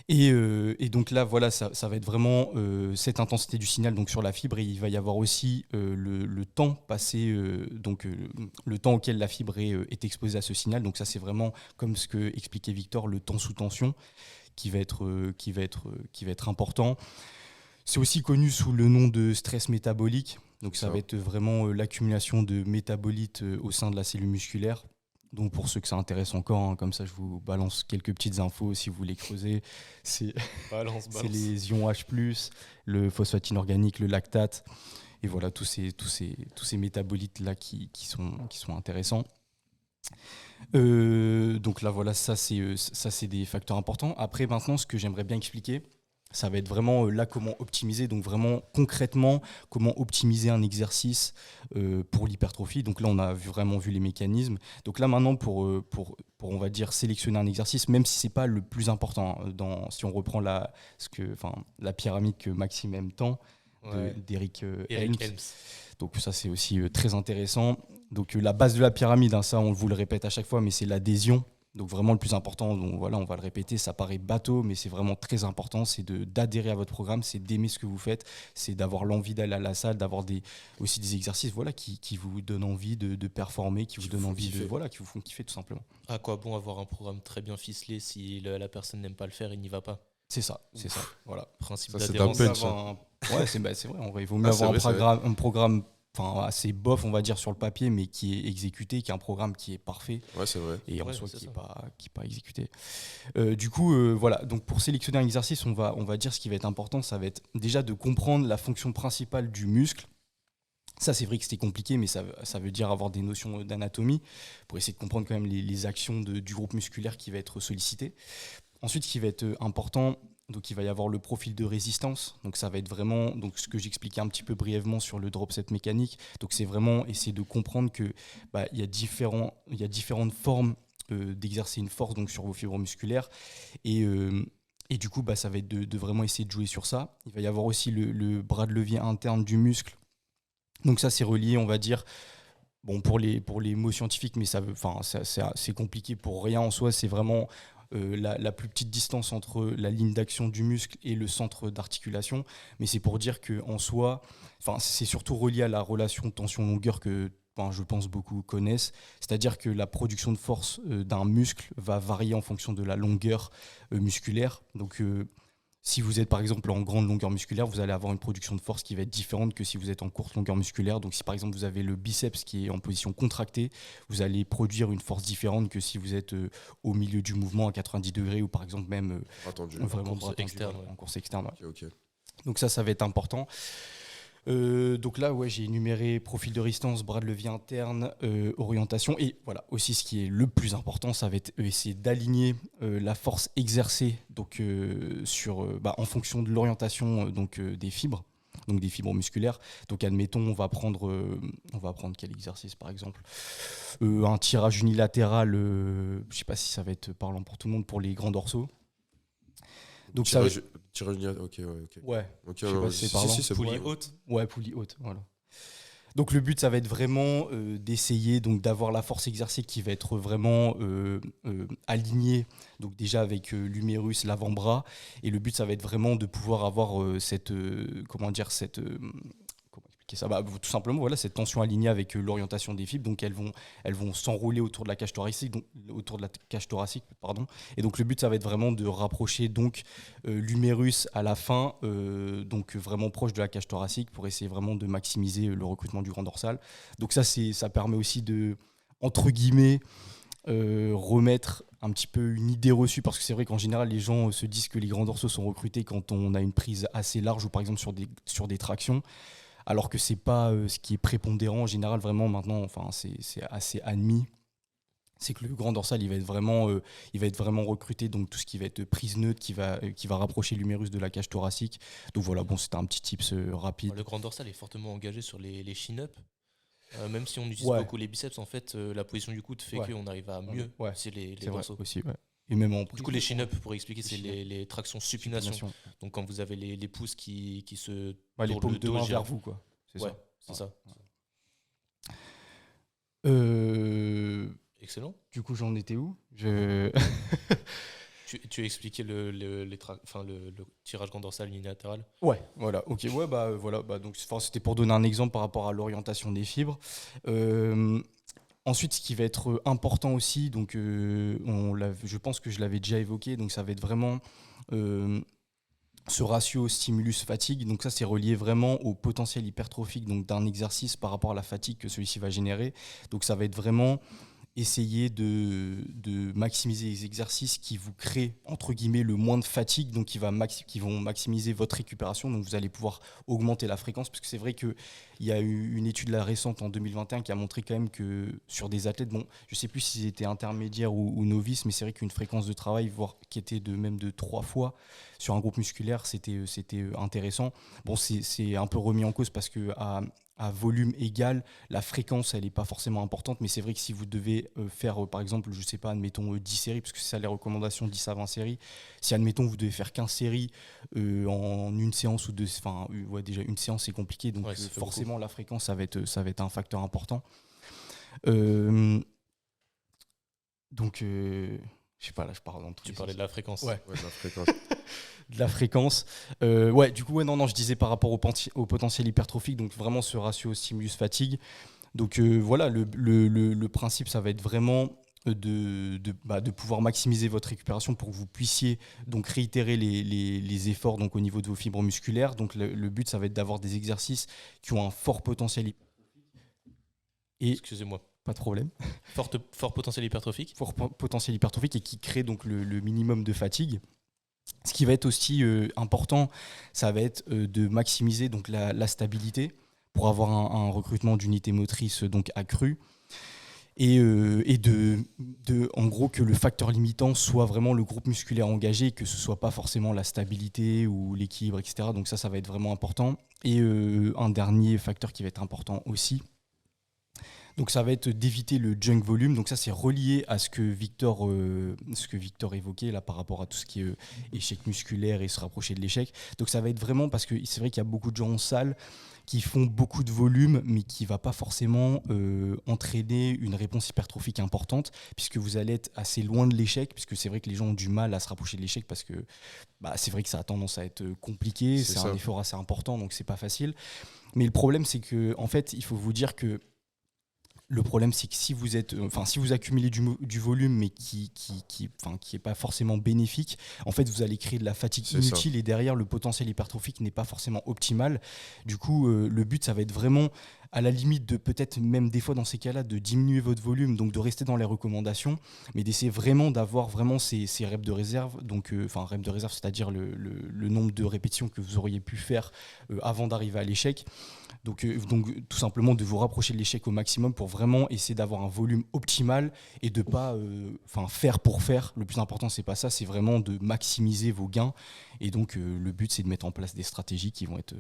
Et donc là, voilà, ça va être vraiment cette intensité du signal donc sur la fibre, et il va y avoir aussi le temps passé, le temps auquel la fibre est exposée à ce signal. Donc ça, c'est vraiment, comme ce que expliquait Victor, le temps sous tension qui va être important. C'est aussi connu sous le nom de stress métabolique. Donc ça va être vraiment l'accumulation de métabolites au sein de la cellule musculaire. Donc pour ceux que ça intéresse encore, hein, comme ça je vous balance quelques petites infos si vous voulez creuser. C'est les ions H+, le phosphate inorganique, le lactate, et voilà tous ces métabolites là qui sont intéressants. Donc là voilà, ça c'est des facteurs importants. Après maintenant, ce que j'aimerais bien expliquer, ça va être vraiment là comment optimiser, donc vraiment concrètement comment optimiser un exercice pour l'hypertrophie. Donc là on a vraiment vu les mécanismes. Donc là maintenant pour on va dire sélectionner un exercice, même si c'est pas le plus important, si on reprend la pyramide que Maxime aime tant, d'Eric Helms. Donc ça c'est aussi très intéressant. Donc la base de la pyramide, hein, ça on vous le répète à chaque fois, mais c'est l'adhésion. Donc vraiment le plus important, donc voilà, on va le répéter, ça paraît bateau, mais c'est vraiment très important, c'est d'adhérer à votre programme, c'est d'aimer ce que vous faites, c'est d'avoir l'envie d'aller à la salle, d'avoir aussi des exercices voilà, qui vous donnent envie de performer, qui vous donnent envie qui vous font kiffer tout simplement. À quoi bon avoir un programme très bien ficelé si la personne n'aime pas le faire, il n'y va pas. C'est ça, voilà. Principe Ça, d'adhérence. c'est un punch. Ouais, c'est vrai, en vrai, il vaut mieux avoir un programme assez bof, on va dire, sur le papier, mais qui est exécuté, qui est un programme qui est parfait. Ouais, c'est vrai. Et en soi, qui n'est pas exécuté. Du coup, voilà. Donc, pour sélectionner un exercice, on va dire ce qui va être important, ça va être déjà de comprendre la fonction principale du muscle. Ça, c'est vrai que c'était compliqué, mais ça veut dire avoir des notions d'anatomie pour essayer de comprendre quand même les actions du groupe musculaire qui va être sollicité. Ensuite, ce qui va être important, donc il va y avoir le profil de résistance. Donc ça va être vraiment ce que j'expliquais un petit peu brièvement sur le drop set mécanique. Donc c'est vraiment essayer de comprendre que il y a différentes formes d'exercer une force donc sur vos fibres musculaires et du coup ça va être de vraiment essayer de jouer sur ça. Il va y avoir aussi le bras de levier interne du muscle. Donc ça c'est relié, on va dire. Bon, pour les mots scientifiques, mais c'est compliqué pour rien en soi. C'est vraiment la plus petite distance entre la ligne d'action du muscle et le centre d'articulation. Mais c'est pour dire qu'en soi, c'est surtout relié à la relation tension-longueur que je pense beaucoup connaissent. C'est-à-dire que la production de force d'un muscle va varier en fonction de la longueur musculaire. Donc, si vous êtes par exemple en grande longueur musculaire, vous allez avoir une production de force qui va être différente que si vous êtes en courte longueur musculaire. Donc si par exemple vous avez le biceps qui est en position contractée, vous allez produire une force différente que si vous êtes au milieu du mouvement à 90 degrés ou par exemple même vraiment en course externe. En course externe. Ouais. Okay. Donc ça va être important. Donc là, j'ai énuméré profil de résistance, bras de levier interne, orientation. Et voilà, aussi ce qui est le plus important, ça va être essayer d'aligner la force exercée donc, en fonction de l'orientation des fibres, donc des fibres musculaires. Donc admettons, on va prendre quel exercice par exemple un tirage unilatéral, je ne sais pas si ça va être parlant pour tout le monde, pour les grands dorsaux. Donc tirage ok. Ouais. Ok, je sais pas si c'est parlant. C'est poulie haute. Ouais, poulie haute, voilà. Donc le but, ça va être vraiment d'essayer donc d'avoir la force exercée qui va être vraiment alignée, donc déjà avec l'humérus, l'avant-bras. Et le but, ça va être vraiment de pouvoir avoir cette tout simplement voilà cette tension alignée avec l'orientation des fibres. Donc elles vont s'enrouler autour de la cage thoracique, Et donc le but, ça va être vraiment de rapprocher donc l'humérus à la fin, donc vraiment proche de la cage thoracique, pour essayer vraiment de maximiser le recrutement du grand dorsal. Donc ça permet aussi de, entre guillemets, remettre un petit peu une idée reçue, parce que c'est vrai qu'en général les gens se disent que les grands dorsaux sont recrutés quand on a une prise assez large ou par exemple sur des tractions. Alors que c'est pas ce qui est prépondérant en général, vraiment maintenant, c'est assez admis. C'est que le grand dorsal, il va être vraiment recruté, donc tout ce qui va être prise neutre, qui va rapprocher l'humérus de la cage thoracique. Donc voilà, c'était un petit tips rapide. Le grand dorsal est fortement engagé sur les chin-up. Même si on utilise beaucoup les biceps, en fait, la position du coude fait qu'on arrive à mieux c'est les dorsaux. Aussi, ouais. Et même du coup, les chin-up, pour expliquer, c'est les tractions supination. Donc quand vous avez les pouces qui se tournent les paumes de main vers vous, quoi. C'est ça. Excellent. Du coup, j'en étais où Tu as expliqué le tirage grand dorsal unilatéral. Ouais, voilà. Ok, donc c'était pour donner un exemple par rapport à l'orientation des fibres. Ensuite, ce qui va être important aussi, donc je pense que je l'avais déjà évoqué, donc ça va être vraiment ce ratio stimulus-fatigue. Donc ça, c'est relié vraiment au potentiel hypertrophique donc d'un exercice par rapport à la fatigue que celui-ci va générer. Donc ça va être vraiment essayer de maximiser les exercices qui vous créent, entre guillemets, le moins de fatigue, donc qui vont maximiser votre récupération. Donc vous allez pouvoir augmenter la fréquence, parce que c'est vrai qu'il y a eu une étude récente en 2021 qui a montré quand même que sur des athlètes, je ne sais plus s'ils étaient intermédiaires ou novices, mais c'est vrai qu'une fréquence de travail, voire qui était de 3 fois sur un groupe musculaire, c'était intéressant. Bon, c'est un peu remis en cause parce que à volume égal, la fréquence, elle n'est pas forcément importante, mais c'est vrai que si vous devez faire, par exemple, je ne sais pas, admettons 10 séries, parce que c'est ça les recommandations, 10 à 20 séries, si admettons vous devez faire 15 séries en une séance ou deux, déjà une séance c'est compliqué, donc forcément beaucoup. La fréquence, ça va être un facteur important. Donc, je sais pas, là, je parle dans tous Tu les parlais sens. de la fréquence. Ouais. Ouais, de la fréquence. De la fréquence. Ouais, du coup, ouais, non, je disais par rapport au potentiel hypertrophique, donc vraiment ce ratio stimulus-fatigue. Donc voilà, le principe, ça va être vraiment de pouvoir maximiser votre récupération pour que vous puissiez donc réitérer les efforts donc, au niveau de vos fibres musculaires. Donc le but, ça va être d'avoir des exercices qui ont un fort potentiel et Excusez-moi. pas de problème. Fort potentiel hypertrophique. Potentiel hypertrophique et qui crée donc le minimum de fatigue. Ce qui va être aussi important, ça va être de maximiser donc la stabilité pour avoir un recrutement d'unités motrices donc accru et en gros que le facteur limitant soit vraiment le groupe musculaire engagé, que ce soit pas forcément la stabilité ou l'équilibre, etc. Donc ça va être vraiment important. Et un dernier facteur qui va être important aussi, donc ça va être d'éviter le junk volume. Donc ça c'est relié à ce que Victor évoquait là par rapport à tout ce qui est échec musculaire et se rapprocher de l'échec. Donc ça va être vraiment parce que c'est vrai qu'il y a beaucoup de gens en salle qui font beaucoup de volume mais qui ne va pas forcément entraîner une réponse hypertrophique importante puisque vous allez être assez loin de l'échec, puisque c'est vrai que les gens ont du mal à se rapprocher de l'échec parce que c'est vrai que ça a tendance à être compliqué, c'est un effort assez important donc c'est pas facile. Mais le problème c'est que en fait il faut vous dire que le problème, c'est que si vous accumulez du volume, mais qui est pas forcément bénéfique, en fait, vous allez créer de la fatigue inutile et derrière, le potentiel hypertrophique n'est pas forcément optimal. Du coup, le but, ça va être vraiment, à la limite, de peut-être même des fois dans ces cas-là, de diminuer votre volume, donc de rester dans les recommandations, mais d'essayer vraiment d'avoir vraiment ces reps de réserve. Donc, reps de réserve, c'est-à-dire le nombre de répétitions que vous auriez pu faire avant d'arriver à l'échec. Donc, tout simplement de vous rapprocher de l'échec au maximum pour vraiment essayer d'avoir un volume optimal et de pas faire pour faire. Le plus important, c'est pas ça, c'est vraiment de maximiser vos gains. Et donc, le but, c'est de mettre en place des stratégies qui vont être,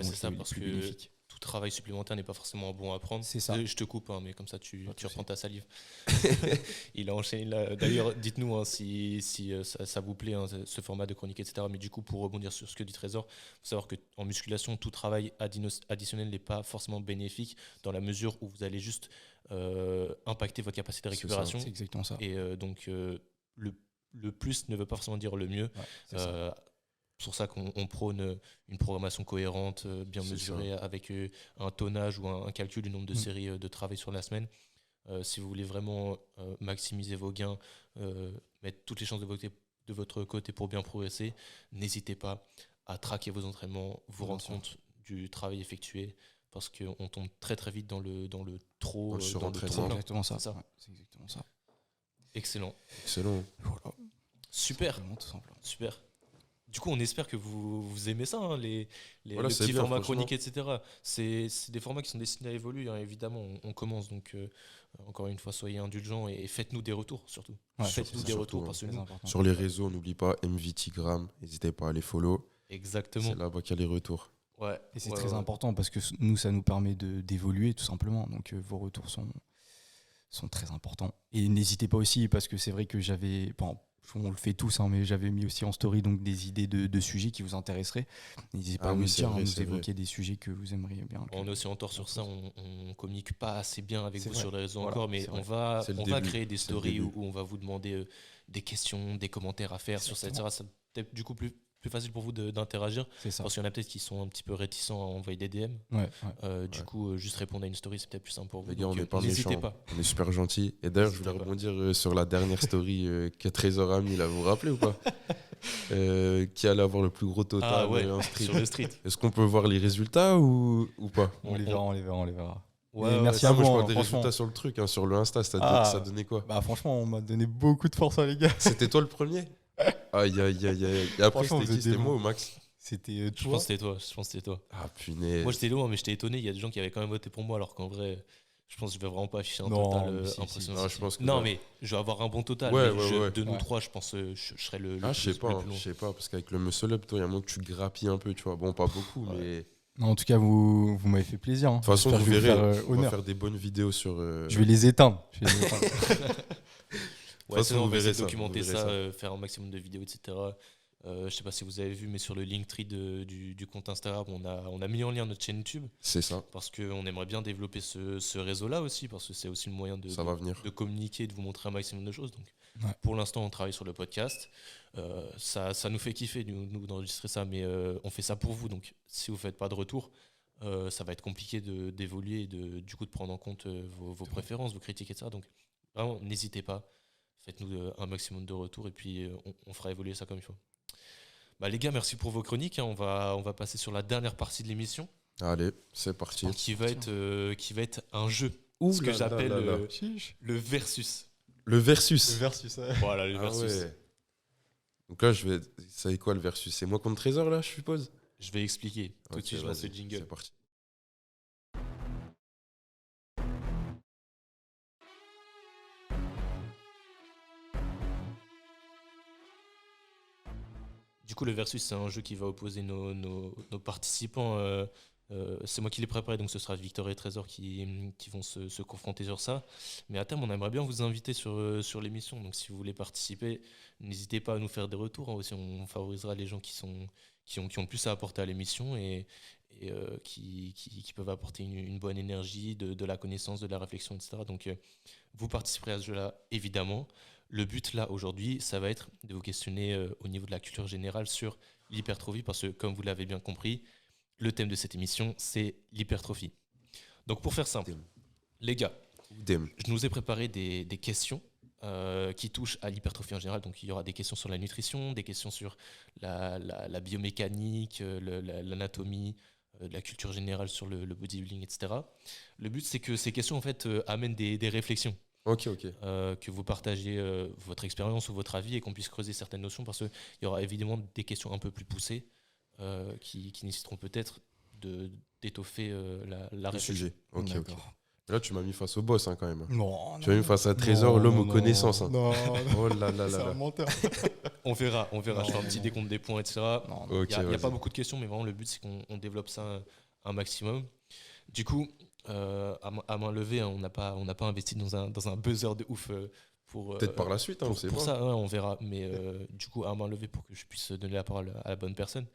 c'est ça, parce que bénéfiques. Tout travail supplémentaire n'est pas forcément bon à prendre. C'est ça. Je te coupe, mais comme ça tu reprends ta salive. Il a enchaîné là. D'ailleurs, dites-nous si ça vous plaît, ce format de chronique, etc. Mais du coup, pour rebondir sur ce que dit Trésor, il faut savoir qu'en musculation, tout travail additionnel n'est pas forcément bénéfique dans la mesure où vous allez juste impacter votre capacité de récupération. C'est exactement ça. Et donc, le plus ne veut pas forcément dire le mieux. Ouais, c'est pour ça qu'on prône une programmation cohérente, bien mesurée, avec un tonnage ou un calcul du nombre de séries de travail sur la semaine. Si vous voulez vraiment maximiser vos gains, mettre toutes les chances de votre côté pour bien progresser, n'hésitez pas à traquer vos entraînements, vous rendre compte du travail effectué, parce qu'on tombe très très vite dans le trop. Dans le surentraînement. C'est exactement ça. C'est ça. Ouais, c'est exactement ça. Excellent. Voilà. Super. Tout simplement. Super. Du coup, on espère que vous aimez ça, les voilà, petits bien, formats chroniques, etc. C'est des formats qui sont destinés à évoluer, évidemment. On commence, donc encore une fois, soyez indulgents et faites-nous des retours, surtout. Ouais, faites-nous des retours, parce que nous, sur les réseaux, n'oublie pas MVTgram, n'hésitez pas à les follow. Exactement. C'est là-bas qu'il y a les retours. Ouais. Et c'est très important parce que nous, ça nous permet d'évoluer, tout simplement. Donc, vos retours sont très importants. Et n'hésitez pas aussi, parce que c'est vrai que on le fait tous, mais j'avais mis aussi en story donc des idées de sujets qui vous intéresseraient. N'hésitez pas à nous dire, nous évoquer des sujets que vous aimeriez bien. On est aussi en tort sur ça, on communique pas assez bien avec vous sur les réseaux encore, mais on va créer des stories où on va vous demander des questions, des commentaires à faire sur ça, etc. Ça peut-être du coup plus facile pour vous d'interagir, parce qu'il y en a peut-être qui sont un petit peu réticents à envoyer des DM. Du coup, juste répondre à une story, c'est peut-être plus simple pour vous. Les gars, on n'est pas n'hésitez méchants, pas. On est super gentils. Et d'ailleurs, je voulais rebondir sur la dernière story que Trésor a mis là, vous vous rappelez ou pas qui allait avoir le plus gros total en street. Sur le street. Est-ce qu'on peut voir les résultats ou pas? On les verra. Ouais, merci à vous. Moi, je parle des résultats sur le truc, sur le Insta, ça donnait quoi? Franchement, on m'a donné beaucoup de force, les gars. C'était toi le premier? Aïe. Et après, c'était moi ou Max? C'était toi. Je pense que c'était toi. Ah, punaise. Moi, j'étais loin, mais j'étais étonné. Il y a des gens qui avaient quand même voté pour moi, alors qu'en vrai, je pense que je vais vraiment pas afficher un total impressionnant. Non, je pense que mais je vais avoir un bon total. De nous trois, je pense que je serai le je sais pas, parce qu'avec le muscle up, toi, il y a un moment que tu grappilles un peu, tu vois. Bon, pas beaucoup, mais. Non, en tout cas, vous m'avez fait plaisir. De toute façon, vous verrez, on va faire des bonnes vidéos sur. Je vais les éteindre. On va essayer de documenter ça, faire un maximum de vidéos, etc. Je sais pas si vous avez vu, mais sur le Linktree du compte Instagram, on a mis en lien notre chaîne YouTube C'est ça, parce qu'on aimerait bien développer ce réseau-là aussi, parce que c'est aussi le moyen ça va venir. de communiquer, de vous montrer un maximum de choses. Donc, Ouais. pour l'instant, on travaille sur le podcast. Ça nous fait kiffer, nous d'enregistrer ça, mais on fait ça pour vous. Donc, si vous faites pas de retour, ça va être compliqué d'évoluer et du coup de prendre en compte vos préférences, vos critiques, etc. Donc, vraiment, n'hésitez pas. Faites-nous un maximum de retours et puis on fera évoluer ça comme il faut. Bah, les gars, merci pour vos chroniques, hein. On va passer sur la dernière partie de l'émission, Allez, c'est parti. qui va être un jeu. Ouh Ce que là là j'appelle là là. le versus. Le versus. versus. Voilà, le Ah versus. ouais. Donc là, ça est quoi le versus? C'est moi contre Trésor, là, je suppose? Je vais expliquer. Tout de Ok, suite, je lance le vas-y, jingle. c'est parti. Du coup, le versus, c'est un jeu qui va opposer nos participants. C'est moi qui l'ai préparé, donc ce sera Victor et Trésor qui vont se confronter sur ça. Mais à terme, on aimerait bien vous inviter sur l'émission. Donc, si vous voulez participer, n'hésitez pas à nous faire des retours, hein. Aussi, on favorisera les gens qui ont le plus à apporter à l'émission et qui peuvent apporter une bonne énergie, de la connaissance, de la réflexion, etc. Donc, vous participerez à ce jeu-là, évidemment. Le but là aujourd'hui, ça va être de vous questionner au niveau de la culture générale sur l'hypertrophie, parce que comme vous l'avez bien compris, le thème de cette émission, c'est l'hypertrophie. Donc pour faire simple, Damn. les gars, Damn. je nous ai préparé des questions qui touchent à l'hypertrophie en général. Donc il y aura des questions sur la nutrition, des questions sur la biomécanique, l'anatomie, la culture générale sur le bodybuilding, etc. Le but, c'est que ces questions en fait amènent des réflexions. Ok, ok. Que vous partagez votre expérience ou votre avis et qu'on puisse creuser certaines notions, parce qu'il y aura évidemment des questions un peu plus poussées qui nécessiteront peut-être d'étoffer la Le réflexion. sujet. Ok, ok. D'accord. Là, tu m'as mis face au boss, hein, quand même. Non, Tu m'as mis face à Trésor, l'homme aux connaissances, hein. Non, Oh là là c'est là un là. menteur. On verra. Non, Je fais un non, petit non. décompte des points, etc. Non, non. Ok, Il n'y a pas vas-y. beaucoup de questions, mais vraiment le but, c'est qu'on développe ça un maximum. Du coup, à main levée, hein, on n'a pas investi dans un buzzer de ouf pour, Peut-être par la suite, hein, on sait pour pas. ça, ouais, on verra. Mais du coup, à main levée pour que je puisse donner la parole à la bonne personne.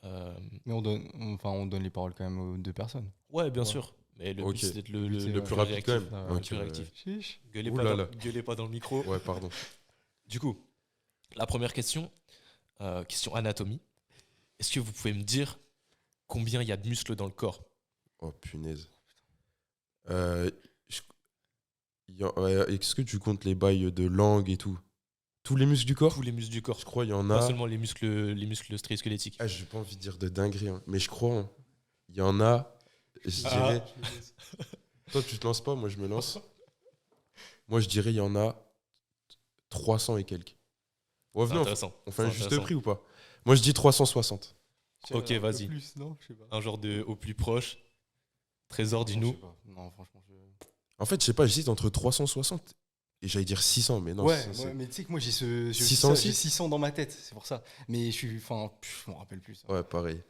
Mais on donne les paroles quand même aux deux personnes. Ouais, bien Ouais. sûr. Mais le Ok. but, c'est d'être Le but, c'est le ouais. plus rapide réactif. quand même. Ah, Le Ok, plus ouais. réactif. Chiche. Gueulez Ouh pas, là là. gueulez pas dans le micro. Ouais, pardon. Du coup, la première question, question anatomie. Est-ce que vous pouvez me dire combien il y a de muscles dans le corps? Oh, punaise. Euh, je- ouais, est-ce que tu comptes les bails de langue et tout? Tous les muscles du corps? Tous les muscles du corps. Je crois il y en Pas a. seulement les muscles striés-squelettiques. Ah, j'ai pas envie de dire de dinguerie, hein, mais je crois, hein. Il y en a. Je dirais. Toi, tu te lances pas, moi je me lance. Moi, je dirais il y en a 300 et quelques. Ouais, C'est venez, intéressant. on fait un C'est juste intéressant. prix ou pas? Moi, je dis 360. Ok, vas-y. Plus, non, je sais pas. Un genre de au plus proche. Trésor, Non, je dis-nous. sais pas. Non, franchement, En fait, je sais pas, j'hésite entre 360 et j'allais dire 600, mais non. ouais, c'est- ouais, mais tu sais que moi j'ai ce. j'ai 600 ça, aussi j'ai 600 dans ma tête, c'est pour ça. Mais je suis. Enfin, je m'en rappelle plus. Ça. Ouais, pareil.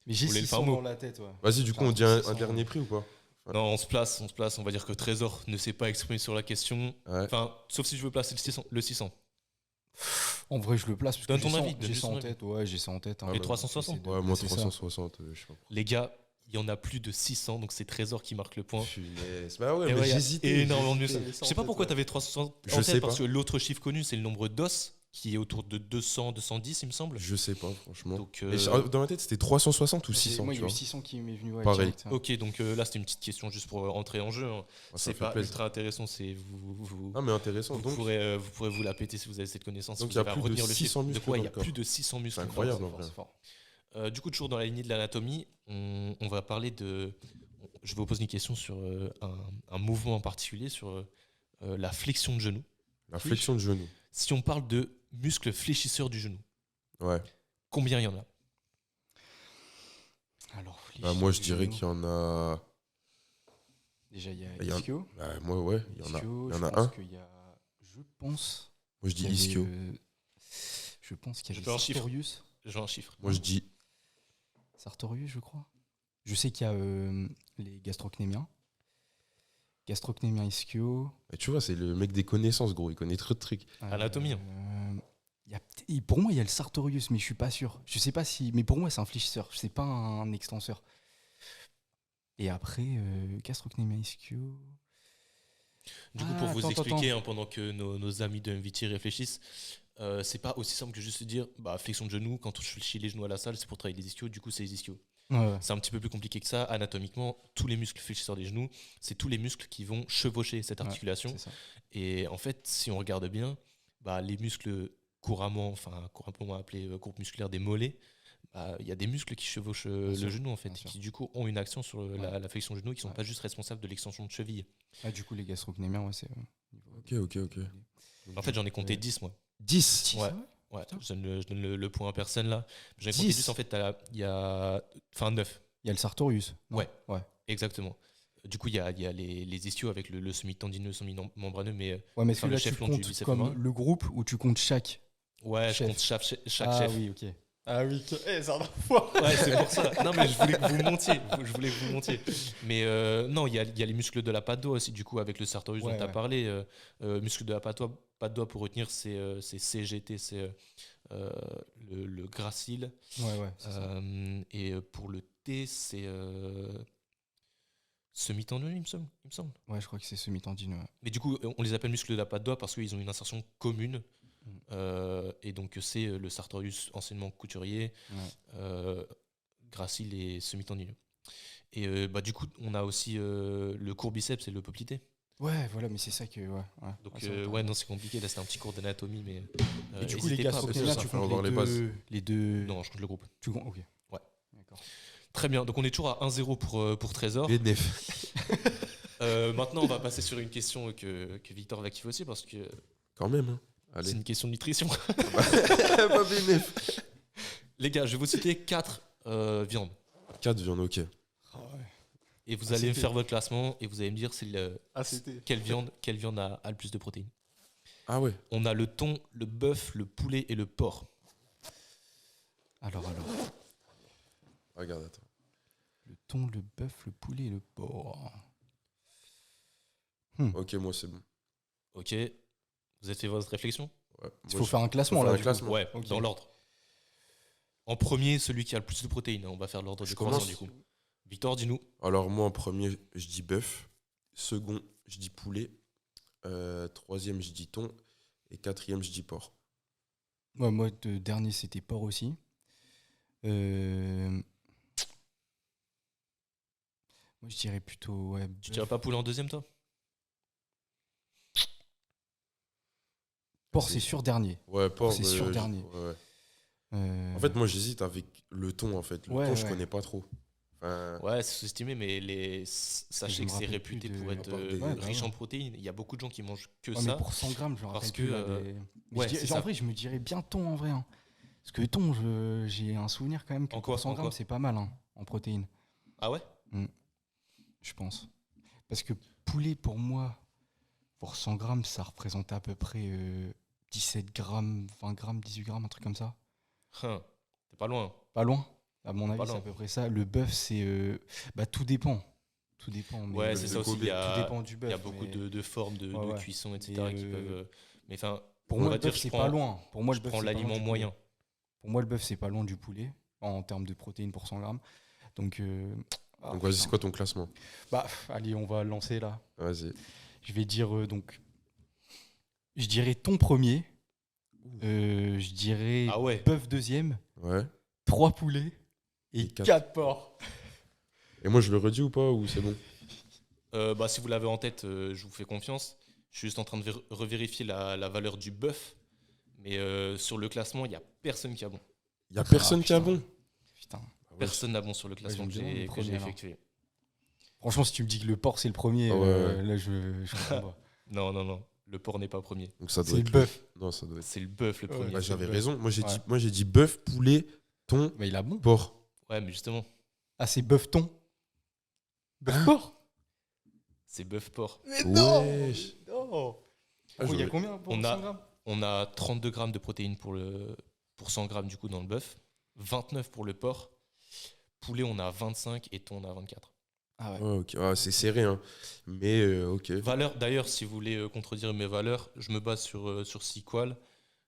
Mais j'ai Vous voulez le 600 faire mot dans la tête, ouais. Vas-y, du coup, Enfin, on dit un 600, dernier prix ou pas? Ouais. Non, on se place. On va dire que Trésor ne s'est pas exprimé sur la question. Ouais. Enfin, sauf si je veux placer le 600. En vrai, je le place parce Donne que ton j'ai ça, avis, donne j'ai juste ça ton en avis. tête. Ouais, j'ai ça en tête. hein. Et bah, 360? J'essaie de Ouais, moi placer ça. 360, je sais pas. Les gars, il y en a plus de 600, donc c'est Trésor qui marque le point. Punaise. Bah ouais, Et mais ouais, il y a j'hésitais. énormément de j'hésitais. muscles. Je sais pas pourquoi tu avais 360 Je en sais tête, pas. parce que l'autre chiffre connu, c'est le nombre d'os, qui est autour de 200, 210, il me semble. Je sais pas, franchement. Donc, Mais dans ma tête, c'était 360 ou 600, Moi, il tu y a eu vois. 600 qui m'est venu. Ouais, Pareil. direct. ok, donc là, c'était une petite question juste pour entrer en jeu, hein. Ça C'est fait pas plaisir. ultra intéressant, c'est Ah, mais intéressant. Donc, vous pourrez vous la péter si vous avez cette connaissance. Donc, si il y a vous avez à plus de retenir le 600 chiffre. muscles Donc, ouais, dans il y a le corps. plus de 600 muscles. C'est dans le incroyable, corps. en vrai. C'est fort. Du coup, toujours dans la lignée de l'anatomie, on va parler de. Je vous pose une question sur un mouvement en particulier, sur la flexion de genou. la flexion de genou. Si on parle de muscle fléchisseur du genou, Ouais. combien il y en a? Alors, Bah, moi, je dirais qu'il y en a. Déjà, il y a Il y en- ischio. Bah, moi, ouais, il y en a, Ischio, il y en je a pense un. qu'il y a- Je pense. Moi, je dis qu'il y avait, ischio. Je pense qu'il y Je avait peux un chiffre. Sartorius. J'ai un chiffre. Moi, je dis. Sartorius, je crois. Je sais qu'il y a les gastrocnémiens. Gastrocnémien ischio. Et tu vois, c'est le mec des connaissances, gros. Il connaît trop de trucs. Anatomie, hein. Pour moi, il y a le Sartorius, mais je suis pas sûr. Je sais pas si. Mais pour moi, c'est un fléchisseur. C'est pas un extenseur. Et après, Gastrocnemia ischio. Du coup, pour vous expliquer, hein, pendant que nos amis de MVT réfléchissent, c'est pas aussi simple que juste se dire flexion de genou, quand je chie les genoux à la salle, c'est pour travailler les ischios, du coup, c'est les ischios. Ouais. C'est un petit peu plus compliqué que ça. Anatomiquement, tous les muscles fléchisseurs des genoux, c'est tous les muscles qui vont chevaucher cette articulation. C'est ça. Et en fait, si on regarde bien, les muscles couramment appelés groupe musculaire des mollets, il y a des muscles qui chevauchent le genou en fait, qui du coup ont une action sur la flexion de genou, qui sont pas juste responsables de l'extension de cheville. Ah, du coup, les gastrocnémiens, ouais, c'est. Ok. En fait, j'en ai compté 10 moi. 10. Ouais, je donne le point à personne là. J'en ai compté 10 en fait, il y a. Enfin 9. Il y a le Sartorius. Non ouais, exactement. Du coup, il y a les ischios avec le semi-tendineux, semi-membraneux, mais. Ouais, mais celui-là, tu comptes comme le groupe ou tu comptes chaque. Ouais, je compte chaque chef. Ah oui, ok. Ah oui, ça ouais, c'est pour ça. Non, mais je voulais que vous montiez. Mais non, il y a les muscles de la patte doigt aussi, du coup, avec le Sartorius dont tu as parlé. Muscles de la patte doigt, pour retenir, c'est CGT, c'est le gracile. Ouais, et pour le T, c'est semi-tendineux, il me semble. Ouais, je crois que c'est semi-tendineux. Ouais. Mais du coup, on les appelle muscles de la patte doigt parce qu'ils ont une insertion commune. Et donc c'est le Sartorius, anciennement couturier, gracile et semi-tendineux. Et du coup, on a aussi le court biceps et le poplité. Ouais, voilà, mais c'est ça que. Donc, non, c'est compliqué. Là, c'était un petit cours d'anatomie, mais. Et du coup, les gastrocnémiens, tu comptes les deux. Non, je compte le groupe. Tu comptes, ok. Ouais. D'accord. Très bien. Donc, on est toujours à 1-0 pour Trésor. Les nefs. Maintenant, on va passer sur une question que Victor va kiffer aussi parce que. Quand même, hein. Allez. C'est une question de nutrition. Pas bénéf. Les gars, je vais vous citer 4 viandes. 4 viandes, ok. Et vous allez me faire votre classement et vous allez me dire quelle viande a le plus de protéines. Ah ouais. On a le thon, le bœuf, le poulet et le porc. Alors. Regarde, attends. Le thon, le bœuf, le poulet et le porc. Ok, moi c'est bon. Ok. Vous avez fait votre réflexion ? Ouais. Il faut faire un classement là. Ouais, okay. Dans l'ordre. En premier, celui qui a le plus de protéines. On va faire l'ordre de croissance du coup. Victor, dis-nous. Alors moi en premier, je dis bœuf. Second, je dis poulet. Troisième, je dis thon. Et quatrième, je dis porc. Ouais, moi, le dernier, c'était porc aussi. Moi, je dirais plutôt... Ouais, tu dirais pas poulet en deuxième, toi ? Porc, c'est sûr dernier. Ouais, porc, c'est sûr dernier. Ouais. En fait, moi, j'hésite avec le thon, en fait. Le thon, je connais pas trop. Ouais, c'est sous-estimé, mais sachez que c'est réputé pour être riche en protéines. Il y a beaucoup de gens qui mangent que ça. Mais pour 100 grammes, je me rappelle plus. En vrai, je me dirais bien thon, en vrai. Hein. Parce que thon, j'ai un souvenir quand même que pour 100 grammes, c'est pas mal en protéines. Ah ouais ? Je pense. Parce que poulet, pour moi, pour 100 grammes, ça représente à peu près 17 grammes, 20 grammes, 18 grammes, un truc comme ça. T'es pas loin. Pas loin. À mon avis, c'est à peu près ça. Le bœuf, c'est... tout dépend. Tout dépend. Mais ouais, c'est ça aussi. Tout dépend du bœuf. Il y a beaucoup de formes de cuisson, etc. qui peuvent... Mais enfin, pour moi, le bœuf, c'est pas loin. Pour moi, je prends l'aliment moyen. Pour moi, le bœuf, c'est pas loin du poulet, en termes de protéines pour 100 grammes. Donc vas-y, c'est quoi ton classement ? Allez, on va lancer là. Vas-y. Je vais dire je dirais thon premier. Je dirais bœuf deuxième. Ouais. 3 poulets. Et 4 porcs. Et moi, je le redis ou pas, ou c'est bon ? Si vous l'avez en tête, je vous fais confiance. Je suis juste en train de revérifier la valeur du bœuf. Mais sur le classement, il n'y a personne qui a bon. Il n'y a personne qui a bon ? Putain. Personne n'a bon sur le classement que j'ai effectué. Franchement, si tu me dis que le porc, c'est le premier, là, je comprends pas. Non. Le porc n'est pas premier. Donc ça doit c'est être le bœuf. Non, ça doit être... C'est le bœuf le premier. J'avais raison. Moi, j'ai dit bœuf, poulet, thon, mais il a bon. porc. Ouais, mais justement. Ah, c'est bœuf thon. Bœuf porc. C'est bœuf porc. Mais non. Il y a combien pour 100 grammes ? On a 32 grammes de protéines pour 100 grammes du coup dans le bœuf, 29 pour le porc. Poulet, on a 25 et thon, on a 24. Ah ouais. Ok. C'est serré, hein. Mais ok. Valeur, d'ailleurs, si vous voulez contredire mes valeurs, je me base sur Sequal.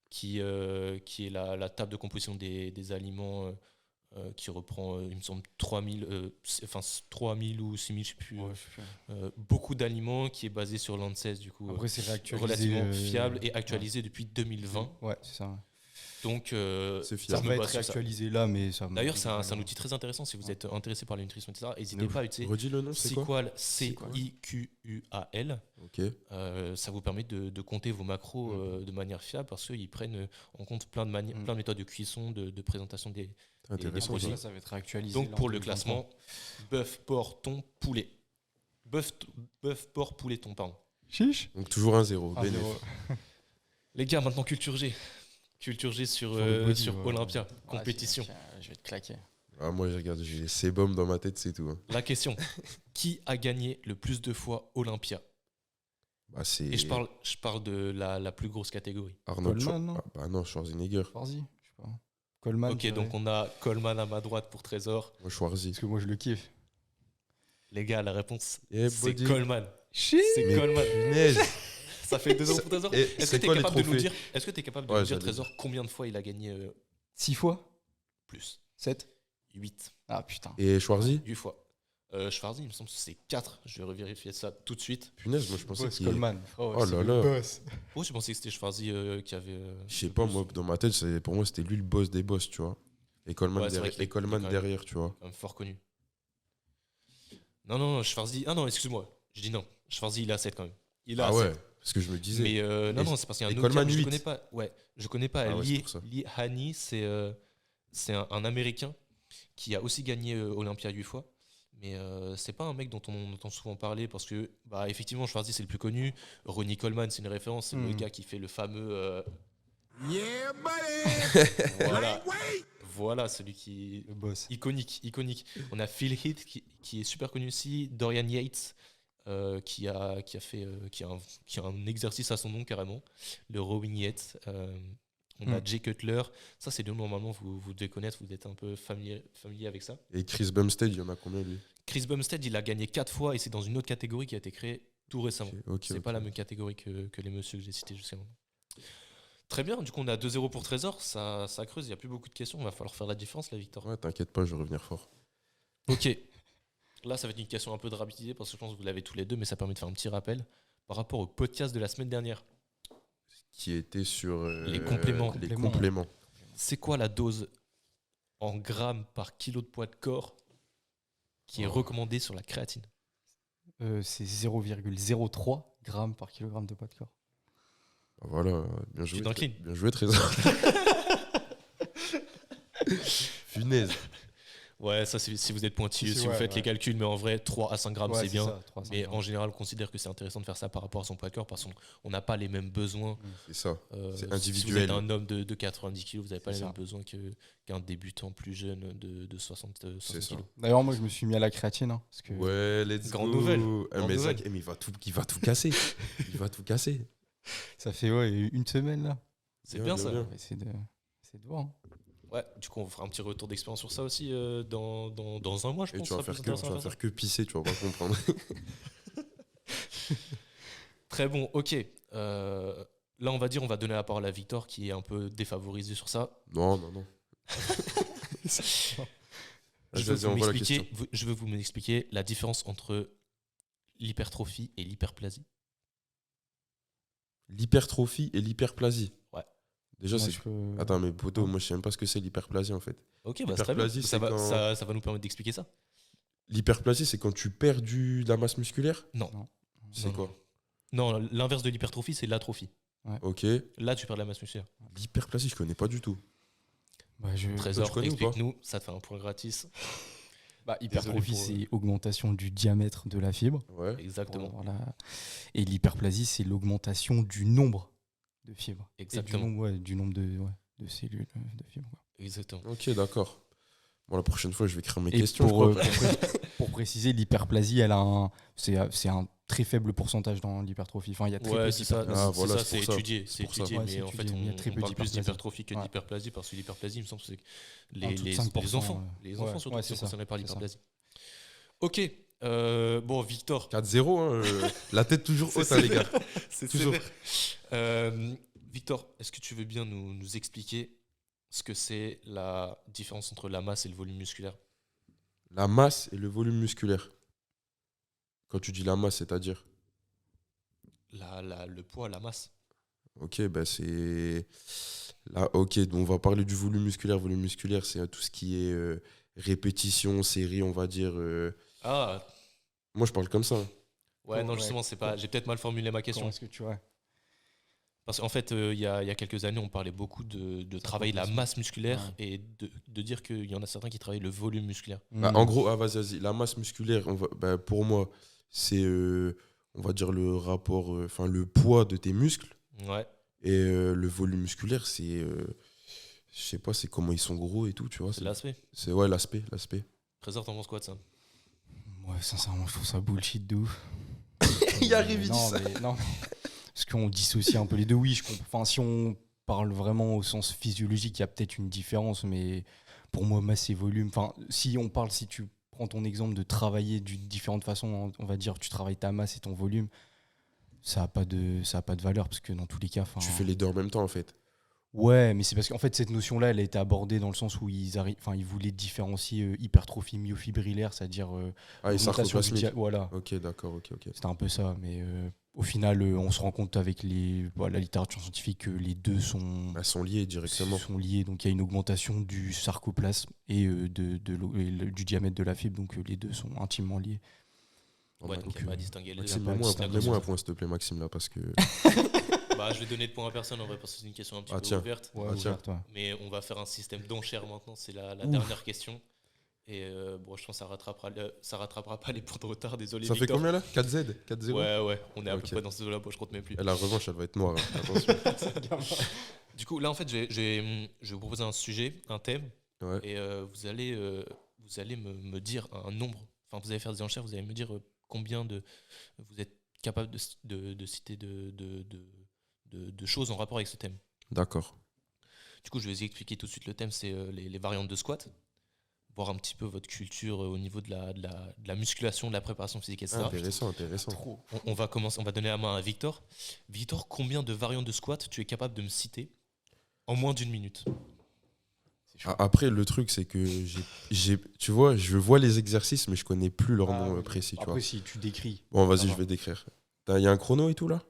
qui est la table de composition des aliments qui reprend, il me semble, 3000 ou 6000, je ne sais plus. Ouais, je sais pas. Beaucoup d'aliments qui est basé sur l'ANSES, du coup, Après, c'est réactualisé. relativement fiable et actualisé depuis 2020. Ouais, c'est ça. Donc, C'est Ça fiable. me va base être sur ça. réactualisé là, mais ça. D'ailleurs, c'est un outil très intéressant si vous êtes intéressé par la nutrition, etc. N'hésitez pas à utiliser Redis le nom, c'est quoi? Sequal, Ciqual. Ok. Ça vous permet de compter vos macros de manière fiable parce qu'ils prennent en compte plein de méthodes de cuisson, de présentation des Intéressant. produits. Ça va être réactualisé. Donc là, pour en le 2023. classement, bœuf, porc, thon, poulet. Bœuf, porc, poulet, thon, pardon. Chiche. Donc toujours 1-0. Ah, Bénéf. zéro. Les gars, maintenant Culture G. Culture G sur le body, sur ouais. Olympia, Ah, compétition. je vais te claquer. Ah, moi, je regarde, j'ai Sebum dans ma tête, c'est tout. Hein. La question, qui a gagné le plus de fois Olympia? Bah, c'est Et je parle de la plus grosse catégorie. Arnold Coleman, non bah non, Schwarzenegger. Vas-y, je sais pas. Coleman. Ok, donc on a Coleman à ma droite pour Trésor. Moi, Schwarzy. Parce que moi, je le kiffe. Les gars, la réponse, Eh, c'est body. Coleman. Chiche. C'est Mais Coleman. punaise. Ça fait 2 ans pour Trésor. Et Est-ce que c'est tu es quoi les capable de nous trophées? dire, Ouais, dire j'allais Trésor, combien de fois il a gagné 6 fois plus? 7. 8. Ah putain. Et Schwarzy? 8 fois. Schwarzy, il me semble que c'est 4. Je vais revérifier ça tout de suite. Punaise, moi, je pensais Boss qu'il... Coleman. Oh là là. Oh, je pensais que c'était Schwarzy qui avait. Je sais pas, moi, dans ma tête, pour moi, c'était lui le boss des boss, tu vois. Et Coleman, Ouais, c'est vrai derrière, qu'il est- et Coleman il est quand même- derrière, tu vois. Quand même fort connu. Non, Schwarzy. Ah non, excuse-moi. Je dis non. Schwarzy, il a 7 quand même. Il a Ah 7. ouais, parce que je me disais. Mais non, Et- c'est parce qu'il y a et un autre Coleman, gars, je 8. connais pas. Ouais, je connais pas. Ah ouais, c'est Lee, pour ça. Lee Haney, c'est un Américain qui a aussi gagné Olympia 8 fois. Mais c'est pas un mec dont on entend souvent parler parce que, bah, effectivement, Schwarzy, c'est le plus connu. Ronnie Coleman, c'est une référence. C'est le gars qui fait le fameux. Yeah, buddy! Voilà. Voilà, celui qui. Le boss. Iconique. On a Phil Heath qui est super connu aussi. Dorian Yates qui a un exercice à son nom carrément. Le rowing Yates. On a Jay Cutler. Ça, c'est deux noms normalement vous devez connaître. Vous êtes un peu familier avec ça. Et Chris Bumstead, il y en a combien, lui? Chris Bumstead, il a gagné 4 fois et c'est dans une autre catégorie qui a été créée tout récemment. Ok, C'est pas la même catégorie que les messieurs que j'ai cités jusqu'à maintenant. Très bien, du coup on a 2-0 pour Trésor, ça creuse, il n'y a plus beaucoup de questions, il va falloir faire la différence la victoire. Ouais, t'inquiète pas, je vais revenir fort. Ok, là ça va être une question un peu de rapidité parce que je pense que vous l'avez tous les deux, mais ça permet de faire un petit rappel par rapport au podcast de la semaine dernière. Qui était sur Les compléments. Les compléments. C'est quoi la dose en grammes par kilo de poids de corps qui est recommandée sur la créatine? C'est 0,03 grammes par kilogramme de poids de corps. Ah, voilà, bien joué. Tu t'inclines. Bien joué, Trésor. Funaise. Ouais, ça c'est si vous êtes pointilleux, Si, si vous ouais, faites les ouais. calculs, mais en vrai 3 à 5 grammes Ouais, c'est bien. ça, 300 Mais grammes. en général, on considère que c'est intéressant de faire ça par rapport à son poids de corps parce qu'on n'a pas les mêmes besoins. C'est ça. C'est Si vous individuel. êtes un homme de 90 kg, vous n'avez pas C'est les ça. mêmes besoins qu'un débutant plus jeune de 60 C'est ça. kg. D'ailleurs, moi, je me suis mis à la créatine. Hein, parce que Ouais, let's Grande go. nouvelle. Ah, Grande mais nouvelle. Zach, mais il va tout casser. Il va tout casser. ça fait une semaine là. C'est Bien, bien, bien, ça. bien. On va essayer de voir. Hein. Ouais, du coup, on fera un petit retour d'expérience sur ça aussi dans un mois, je Et pense. tu vas ça sera faire plus que, intéressant tu vas à faire faire que pisser, tu vas pas comprendre. ça. Très bon, ok. Là, on va dire, on va donner la parole à Victor qui est un peu défavorisé sur ça. Non. Je Vas-y, veux, vas-y, vous envoie la m'expliquer, question. je veux vous m'expliquer la différence entre l'hypertrophie et l'hyperplasie. L'hypertrophie et l'hyperplasie. Ouais. Déjà, Moi, c'est. je peux- Attends, mais poto, moi, je sais même pas ce que c'est l'hyperplasie, en fait. Ok, bah c'est très bien. L'hyperplasie, Ça c'est va, quand- ça va nous permettre d'expliquer ça. L'hyperplasie, c'est quand tu perds de la masse musculaire? Non. C'est Non, quoi? Non, l'inverse de l'hypertrophie, c'est l'atrophie. Ok. Là, tu perds de la masse musculaire. L'hyperplasie, je connais pas du tout. Bah, Trésor, tu connais ou pas explique-nous, ça te fait un point gratis. hypertrophie, Désolé pour, c'est augmentation du diamètre de la fibre. Ouais. Exactement. Et l'hyperplasie, c'est l'augmentation du nombre de fibres. Exactement. Et du nombre de cellules de fibres. Quoi. Exactement. Ok, d'accord. Bon, la prochaine fois, je vais écrire mes Et questions. pour, je crois. pour préciser, l'hyperplasie, c'est un très faible pourcentage dans l'hypertrophie. Enfin, il y a très peu Ouais, c'est ça, d'hyperplasie. Ah, voilà, c'est c'est pour ça. étudié. C'est C'est pour ça. étudié, Ouais, mais c'est en fait, étudié, il y a très on peu parle plus d'hyperplasie. d'hypertrophie que Ouais. d'hyperplasie parce que l'hyperplasie, il me semble que c'est En dessous de les 5%, enfants. Les enfants ouais, surtout ouais, qui c'est sont ça, concernés par c'est ça. l'hyperplasie. Ok, bon, Victor. 4-0, hein, la tête toujours haute, hein, les gars. C'est Toujours. sévère. Victor, est-ce que tu veux bien nous expliquer ce que c'est la différence entre la masse et le volume musculaire? La masse et le volume musculaire. Quand tu dis la masse, c'est-à-dire? Le poids, la masse. Ok, bah c'est. Là, ok, donc on va parler du volume musculaire. Volume musculaire, c'est tout ce qui est répétition, série, on va dire. Ah, Moi, je parle comme ça. ouais, non, Ouais, justement, c'est pas. J'ai peut-être mal formulé ma question. Comment est-ce que tu vois? Parce qu'en fait, il y a quelques années, on parlait beaucoup de travailler la masse musculaire et de dire qu'il y en a certains qui travaillent le volume musculaire. Bah, en gros, vas-y. La masse musculaire, bah, pour moi, c'est, on va dire, le rapport, enfin, le poids de tes muscles. Ouais. Et le volume musculaire, c'est, je sais pas, c'est comment ils sont gros et tout, tu vois. C'est l'aspect. C'est, ouais, l'aspect. Trésor, t'en penses quoi de ça? Ouais, sincèrement, je trouve ça bullshit de ouf. Il arrive, il dit Non, ça. non. Parce qu'on dissocie un peu les deux. Oui, je comprends. Enfin, si on parle vraiment au sens physiologique, il y a peut-être une différence, mais pour moi, masse et volume. Enfin, si tu prends ton exemple de travailler de différentes façons, on va dire, tu travailles ta masse et ton volume, ça a pas de valeur parce que dans tous les cas, enfin. Tu fais les deux en même temps, en fait. Ouais, mais c'est parce qu'en fait, cette notion-là, elle a été abordée dans le sens où ils voulaient différencier hypertrophie myofibrillaire, c'est-à-dire Ah, et augmentation du sarcoplasmique. voilà. Ok, d'accord, ok. C'était un peu ça, mais au final, on se rend compte avec la littérature scientifique que les deux Elles sont liées directement. sont liés. Donc il y a une augmentation du sarcoplasme et du diamètre de la fibre, donc les deux sont intimement liés. Ouais, donc il n'y a pas à distinguer les Maxime, deux. mets-moi un point, s'il te plaît, Maxime, là, parce que. Bah, je vais donner de points à personne en vrai parce que c'est une question un petit peu tiens. ouverte. Ouais, Ah, tiens. ouverte, ouais. Mais on va faire un système d'enchères maintenant. C'est la dernière question. Et bon, je pense que ça rattrapera pas les points de retard. Désolé, Ça fait Victor. combien là? 4Z? 4-0? Ouais, on est à peu Ok. près dans ce zoo-là. Bon, je compte même plus. Et la revanche, elle va être noire. Hein. Attention. Du coup, là, en fait, je vais vous proposer un sujet, un thème. Ouais. Et vous allez me dire un nombre. Enfin, vous allez faire des enchères. Vous allez me dire combien vous êtes capable de citer de choses en rapport avec ce thème. D'accord. Du coup, je vais vous expliquer tout de suite le thème, c'est les variantes de squat. Voir un petit peu votre culture au niveau de la musculation, de la préparation physique, etc. Intéressant. On va commencer, on va donner la main à Victor. Victor, combien de variantes de squat tu es capable de me citer en moins d'une minute? Après, le truc, c'est que tu vois, je vois les exercices, mais je connais plus leur nom précis. Tu Après, vois. si tu décris. Bon, vas-y, ça je va. vais décrire. Il y a un chrono et tout là?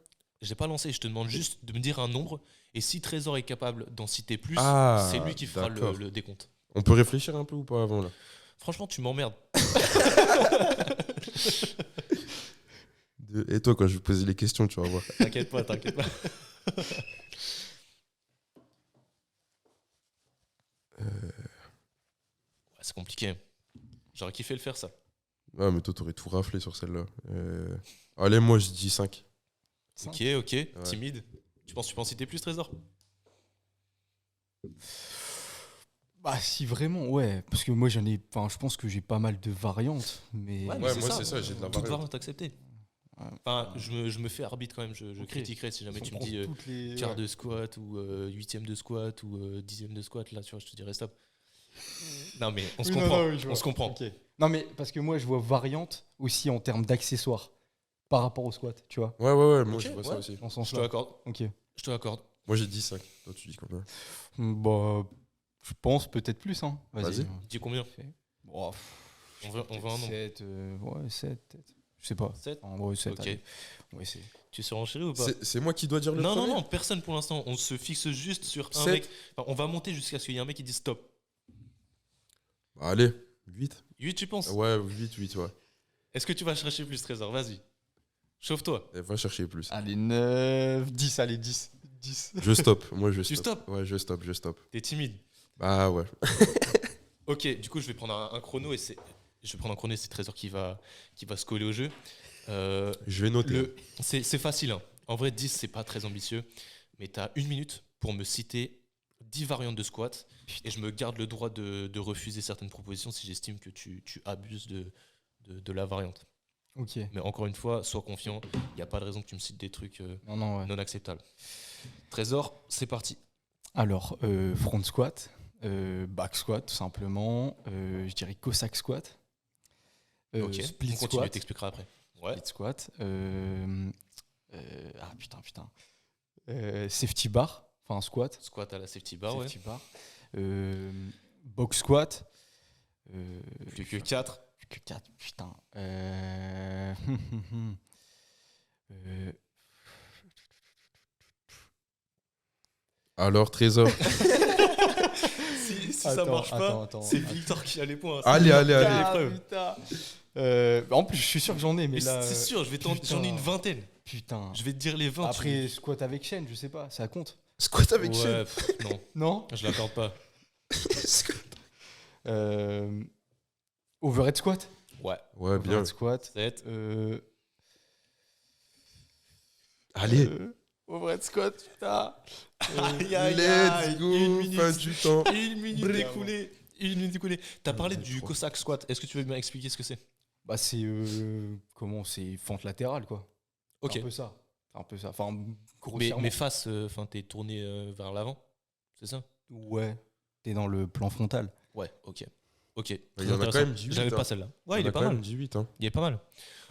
J'ai pas lancé, je te demande juste de me dire un nombre. Et si Trésor est capable d'en citer plus, Ah, c'est lui qui fera d'accord. le décompte. On peut réfléchir un peu ou pas avant là? Franchement, tu m'emmerdes. Et toi, quand je vais poser les questions, tu vas voir. T'inquiète pas. Ouais, c'est compliqué. J'aurais kiffé le faire, ça. Ah, mais toi, t'aurais tout raflé sur celle-là. Allez, moi, je dis 5. Ok, timide. Tu penses que tu peux en citer plus, Trésor? Bah, si vraiment, ouais. Parce que moi, je pense que j'ai pas mal de variantes. Mais Ouais, moi, c'est ça, j'ai de la Toute variante. variante acceptée. Ouais. Enfin, je me fais arbitre quand même. Je Ok. critiquerai si jamais tu me On dis prend toutes les- quart ouais. de squat ou huitième de squat ou dixième de squat. Là, tu vois, je te dirais stop. Non, mais on se Oui, non, comprend. non, oui, je On vois. se comprend. Ok. Non, mais parce que moi, je vois variante aussi en termes d'accessoires par rapport au squat, tu vois. Ouais, moi, Ok, je vois ça ouais. aussi. Dans ce Je te sens-là. l'accorde. Ok. Je te l'accorde. Moi, j'ai dit 5. Toi, tu dis combien? Bah, je pense peut-être plus, hein. Vas-y. Il dit combien? Bon, On veut un nombre. 7, ouais, 7 peut-être. Je sais pas. 7. En gros, 7. Ok. Ouais, c'est. Tu surenchéris ou pas? C'est moi qui dois dire le Non, premier? non, personne pour l'instant. On se fixe juste sur un Sept. mec. Enfin, on va monter jusqu'à ce qu'il y ait un mec qui dise stop. Bah, allez, 8. 8, tu penses? Ouais, 8, ouais. Est-ce que tu vas chercher plus, Trésor? Vas-y. Chauffe-toi. Va chercher plus. Allez, 9, 10, allez, 10. 10. Je stoppe. Moi, je Tu stoppe. stoppes? Ouais, je stoppe. T'es timide. Bah, ouais. Ok, du coup, je vais prendre un chrono et c'est Trésor qui va se coller au jeu. Je vais noter. C'est facile. Hein. En vrai, 10, c'est pas très ambitieux. Mais tu as 1 minute pour me citer 10 variantes de squat. Et je me garde le droit de refuser certaines propositions si j'estime que tu abuses de la variante. Ok. Mais encore une fois, sois confiant. Il n'y a pas de raison que tu me cites des trucs Non, ouais. non acceptables. Trésor, c'est parti. Alors, front squat, back squat, tout simplement. Je dirais Cossack squat. Ok, Split on continue, squat. t'expliqueras après. Ouais. Split squat. Ah putain. Safety bar, enfin squat. Squat à la safety bar, ouais. Safety bar. Box squat. Plus que 4. Plus que 4, putain. Alors, Trésor. Si ça marche pas, attends, c'est Victor qui a les points. Allez, allez, allez. l'épreuve. Putain. En plus, je suis sûr que j'en ai, mais Mais là. c'est sûr, j'en ai une vingtaine. Putain. Je vais te dire les 20. Après, squat avec chaîne, je sais pas, ça compte. Squat avec Ouais, chaîne. non, Non. je l'accorde pas. Overhead squat. Ouais, Ouais, bien. Overhead squat. 7. Allez. Overhead squat, putain. Let's go. Fin du temps. Une minute écoulée. Une minute écoulée. T'as parlé du Cossack squat. Est-ce que tu veux bien expliquer ce que c'est? Bah, c'est. Comment? C'est fente latérale, quoi. Ok. C'est un peu ça. C'est un peu ça. Enfin, Mais grossièrement. face, t'es tourné vers l'avant. C'est ça? Ouais. T'es dans le plan frontal. Ouais, ok. Ok. Il y en a quand même 18. J'avais hein. pas celle-là. Ouais, il y en est a pas quand mal. même 18. Hein. Il est pas mal.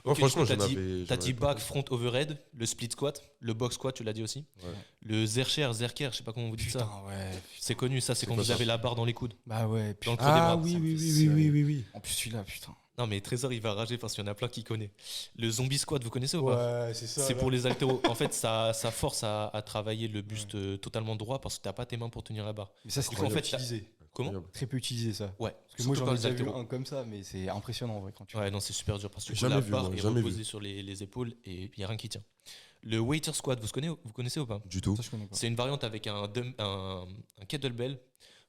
Moi, Ok, franchement, du coup, j'en avais. T'as dit back, front, overhead, le split squat, le box squat, tu l'as dit aussi. Ouais. Le zercher, zerker, je sais pas comment vous dites ça. ouais. C'est connu, ça, c'est quand quoi vous ça avez la barre dans les coudes. Bah ouais. Dans le Putain. creux des Ah bras. oui, ça me oui, fait oui, serrer. oui, oui, oui. En plus, celui-là, putain. Non, mais Trésor, il va rager parce qu'il y en a plein qui connaissent. Le zombie squat, vous connaissez ou pas? Ouais, c'est ça. C'est pour les haltéros. En fait, ça force à travailler le buste totalement droit parce que t'as pas tes mains pour tenir la barre. Mais ça, c'est Du coup, en très peu fait, utilisé. Comment? Incroyable. Très peu utilisé, ça. Ouais. Parce que moi, Surtout j'en quand ai les déjà vu haltéros. un comme ça, mais c'est impressionnant, en vrai, quand tu Ouais, non, c'est super dur parce que Jamais la vu, barre moi, est jamais reposée vu. sur les épaules et il n'y a rien qui tient. Le waiter squat, vous connaissez ou pas? Du tout. Ça, je connais pas. C'est une variante avec un kettlebell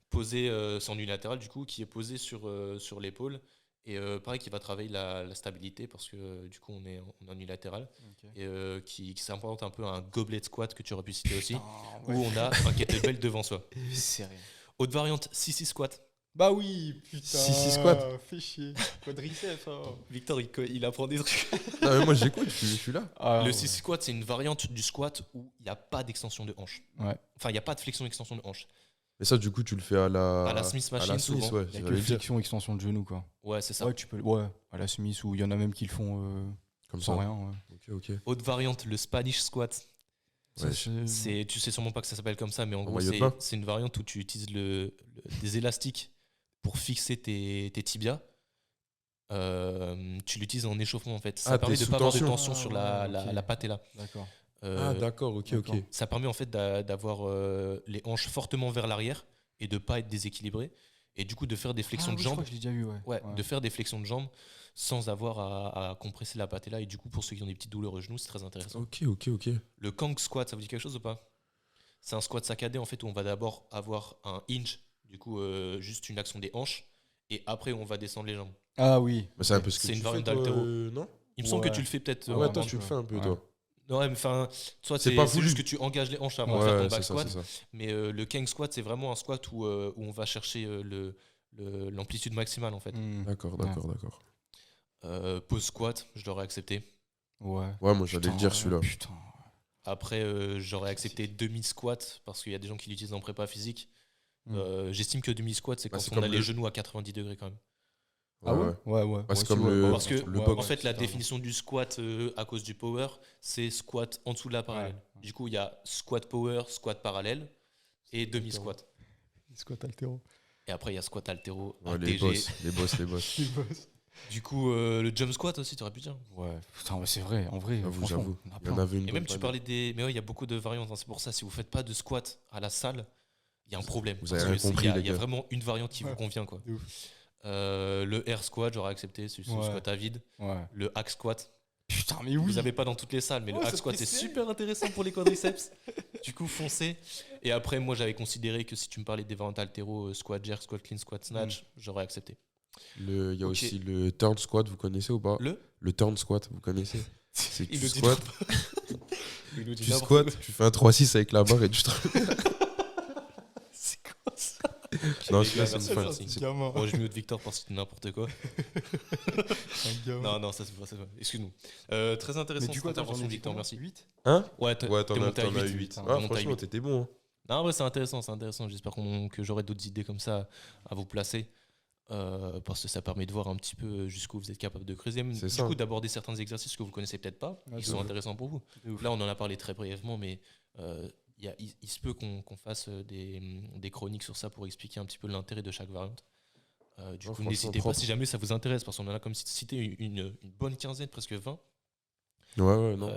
posé, c'est en unilatéral du coup, qui est posé sur l'épaule. Et pareil, qui va travailler la stabilité parce que du coup, on est en unilatéral. Ok. Et qui s'apparente un peu à un goblet squat que tu aurais pu citer aussi, Putain, où ouais. on a un kettlebell devant soi. Sérieux. Autre variante, CC squat. Bah oui, putain. Si, squat. Fais chier. Quadriceps. Victor, il apprend des trucs. Non, mais moi, j'écoute, je suis là. Le CC squat, c'est une variante du squat où il n'y a pas d'extension de hanche. Ouais. Enfin, il n'y a pas de flexion-extension de hanche. Mais ça, du coup, tu le fais à la Smith à machine, la Smith, souvent. ouais. Il y a j'allais que le dire. flexion, extension de genou, quoi. Ouais, c'est ça. Ouais, tu peux. Ouais, à la Smith, ou il y en a même qui le font Comme sans ça. rien. Ouais. Ok. Autre variante, le Spanish squat. Ouais, Tu sais sûrement pas que ça s'appelle comme ça, mais en gros, maillot de bain. c'est une variante où tu utilises des élastiques pour fixer tes tibias. Tu l'utilises en échauffement en fait. Ça Ah, permet t'es de pas avoir de sous tension tension. sur Ah, la ok. patella. D'accord. Ah, d'accord, ok. Ça permet en fait d'avoir les hanches fortement vers l'arrière et de pas être déséquilibré. Et du coup, de faire des flexions de Je jambes. crois que je l'ai déjà vu, ouais. Ouais, de faire des flexions de jambes sans avoir à compresser la patella. Et du coup, pour ceux qui ont des petites douleurs au genou, c'est très intéressant. Ok. Le Kang squat, ça vous dit quelque chose ou pas? C'est un squat saccadé en fait où on va d'abord avoir un hinge, du coup juste une action des hanches, et après on va descendre les jambes. Ah oui. Mais c'est un peu ce que C'est tu une fais, variante toi, d'haltéro. non? Il me semble que Ouais. tu le fais peut-être. Ouais, ouais, toi, un tu le peu. fais un peu, Ouais. toi. Ouais, mais enfin, soit C'est c'est pas c'est voulu. juste que tu engages les hanches avant de faire ton Ouais, back c'est ça, squat. c'est ça. Mais le Kang squat, c'est vraiment un squat où on va chercher l'amplitude maximale en fait. Hmm. D'accord. Pause squat, je l'aurais accepté. Ouais. Ouais, moi, j'allais Putain, le dire, celui-là. Putain. Après, j'aurais accepté demi-squat parce qu'il y a des gens qui l'utilisent en prépa physique. J'estime que demi-squat, c'est Bah, quand c'est on a comme les le- genoux à 90 degrés quand même. Ah ouais. Ouais. Ouais, c'est Ouais, comme ouais, le- ouais, Parce que, le ouais, box. en fait, la putain. définition du squat à cause du power, c'est squat en dessous de la parallèle. Ouais. Du coup, il y a squat power, squat parallèle et demi-squat. Squat altéro. Et après, il y a squat altéro, Ouais, un les DG. boss. Du coup, le jump squat aussi, tu aurais pu dire. Ouais. Putain, c'est vrai. En vrai, J'avoue, franchement, j'avoue. il y en a Il y en plein. avait une Et même, bonne tu parlais des. Mais ouais, il y a beaucoup de variantes. Hein. C'est pour ça, si vous faites pas de squat à la salle, il y a un problème. Vous avez Parce rien que c'est- compris, Il y a- les il y a gars. vraiment une variante qui vous Ouais. convient. Quoi. De ouf. Le air squat, j'aurais accepté. C'est le Ouais. squat à vide. Ouais. Le hack squat. Putain, mais oui. Vous n'avez pas dans toutes les salles, mais Ouais, le ça hack squat fait c'est serrer. super intéressant pour les quadriceps. Du coup, foncez. Et après, moi, j'avais considéré que si tu me parlais des variantes altéro, squat jerk, squat clean, squat snatch, j'aurais accepté. Il y a Ok. aussi le turn squat, vous connaissez ou pas? Le turn squat, vous connaissez? C'est que Il tu le dit squats, Il nous dit tu n'importe squats, quoi. tu fais un 3-6 avec la barre et tu te... C'est quoi ça? Non, Les celui-là, gars, c'est merci, une merci. fin. gamin. Bon, je mute Victor parce que c'est n'importe quoi. Un gamin. Non, ça c'est pas. Excuse-nous. Très intéressant Mais du cette coup, attends, intervention, j'en ai dit Victor, combien merci. 8 Hein? Ouais, Ouais, t'en monté à as 8. 8. T'es Ah, monté à franchement, 8. t'étais bon. Hein. Non, ouais, c'est intéressant. J'espère que j'aurai d'autres idées comme ça à vous placer. Parce que ça permet de voir un petit peu jusqu'où vous êtes capable de creuser. C'est Du ça. coup, d'aborder certains exercices que vous connaissez peut-être pas, Ouais, qui de sont ouf. intéressants pour vous. De ouf. Là, on en a parlé très brièvement, mais Il se peut qu'on fasse des chroniques sur ça pour expliquer un petit peu l'intérêt de chaque variante. Du coup, franchement, n'hésitez pas propre. si jamais ça vous intéresse, parce qu'on en a comme cité une bonne quinzaine, presque 20. Ouais, non.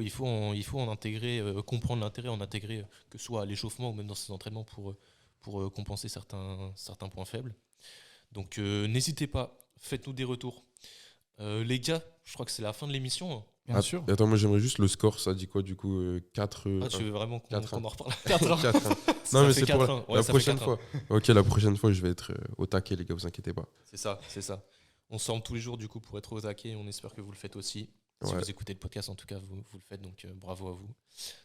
Il faut en intégrer, comprendre l'intérêt, en intégrer que ce soit à l'échauffement ou même dans ses entraînements pour compenser certains points faibles. Donc n'hésitez pas, faites-nous des retours. Les gars, je crois que c'est la fin de l'émission. Hein. Bien sûr. Attends, moi j'aimerais juste le score, ça dit quoi du coup 4 Tu veux vraiment qu'on 4-1. en reparle 4-1. 4-1. Ça Non, mais fait c'est pour 4-1. Ouais, la ça fait prochaine 4-1. fois. Ok, la prochaine fois, je vais être au taquet, les gars, vous inquiétez pas. C'est ça. On se forme tous les jours du coup pour être aux taquets. On espère que vous le faites aussi. Si Ouais. vous écoutez le podcast, en tout cas, vous le faites. Donc bravo à vous.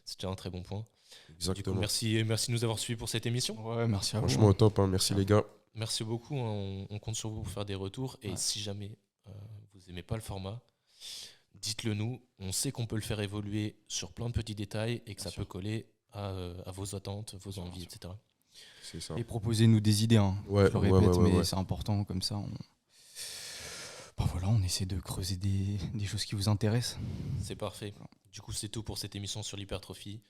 C'est déjà un très bon point. Du coup, Exactement. merci de nous avoir suivis pour cette émission. Ouais, merci à vous. Franchement, au top, hein. Merci les gars. Merci beaucoup. Hein. On compte sur vous pour faire des retours. Et Ouais. si jamais vous n'aimez pas le format, dites-le nous. On sait qu'on peut le faire évoluer sur plein de petits détails et que Bien ça sûr. peut coller à vos attentes, vos sûr, envies, bien sûr. etc. C'est ça. Et proposez-nous des idées. Hein. Ouais, Je le ouais, répète, ouais, ouais, mais ouais. c'est important comme ça. Voilà, on essaie de creuser des choses qui vous intéressent. C'est parfait. Du coup, c'est tout pour cette émission sur l'hypertrophie.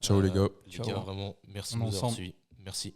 Ciao les gars. Les Ciao. gars, vraiment, merci On de est nous avoir ensemble. suivis. Merci.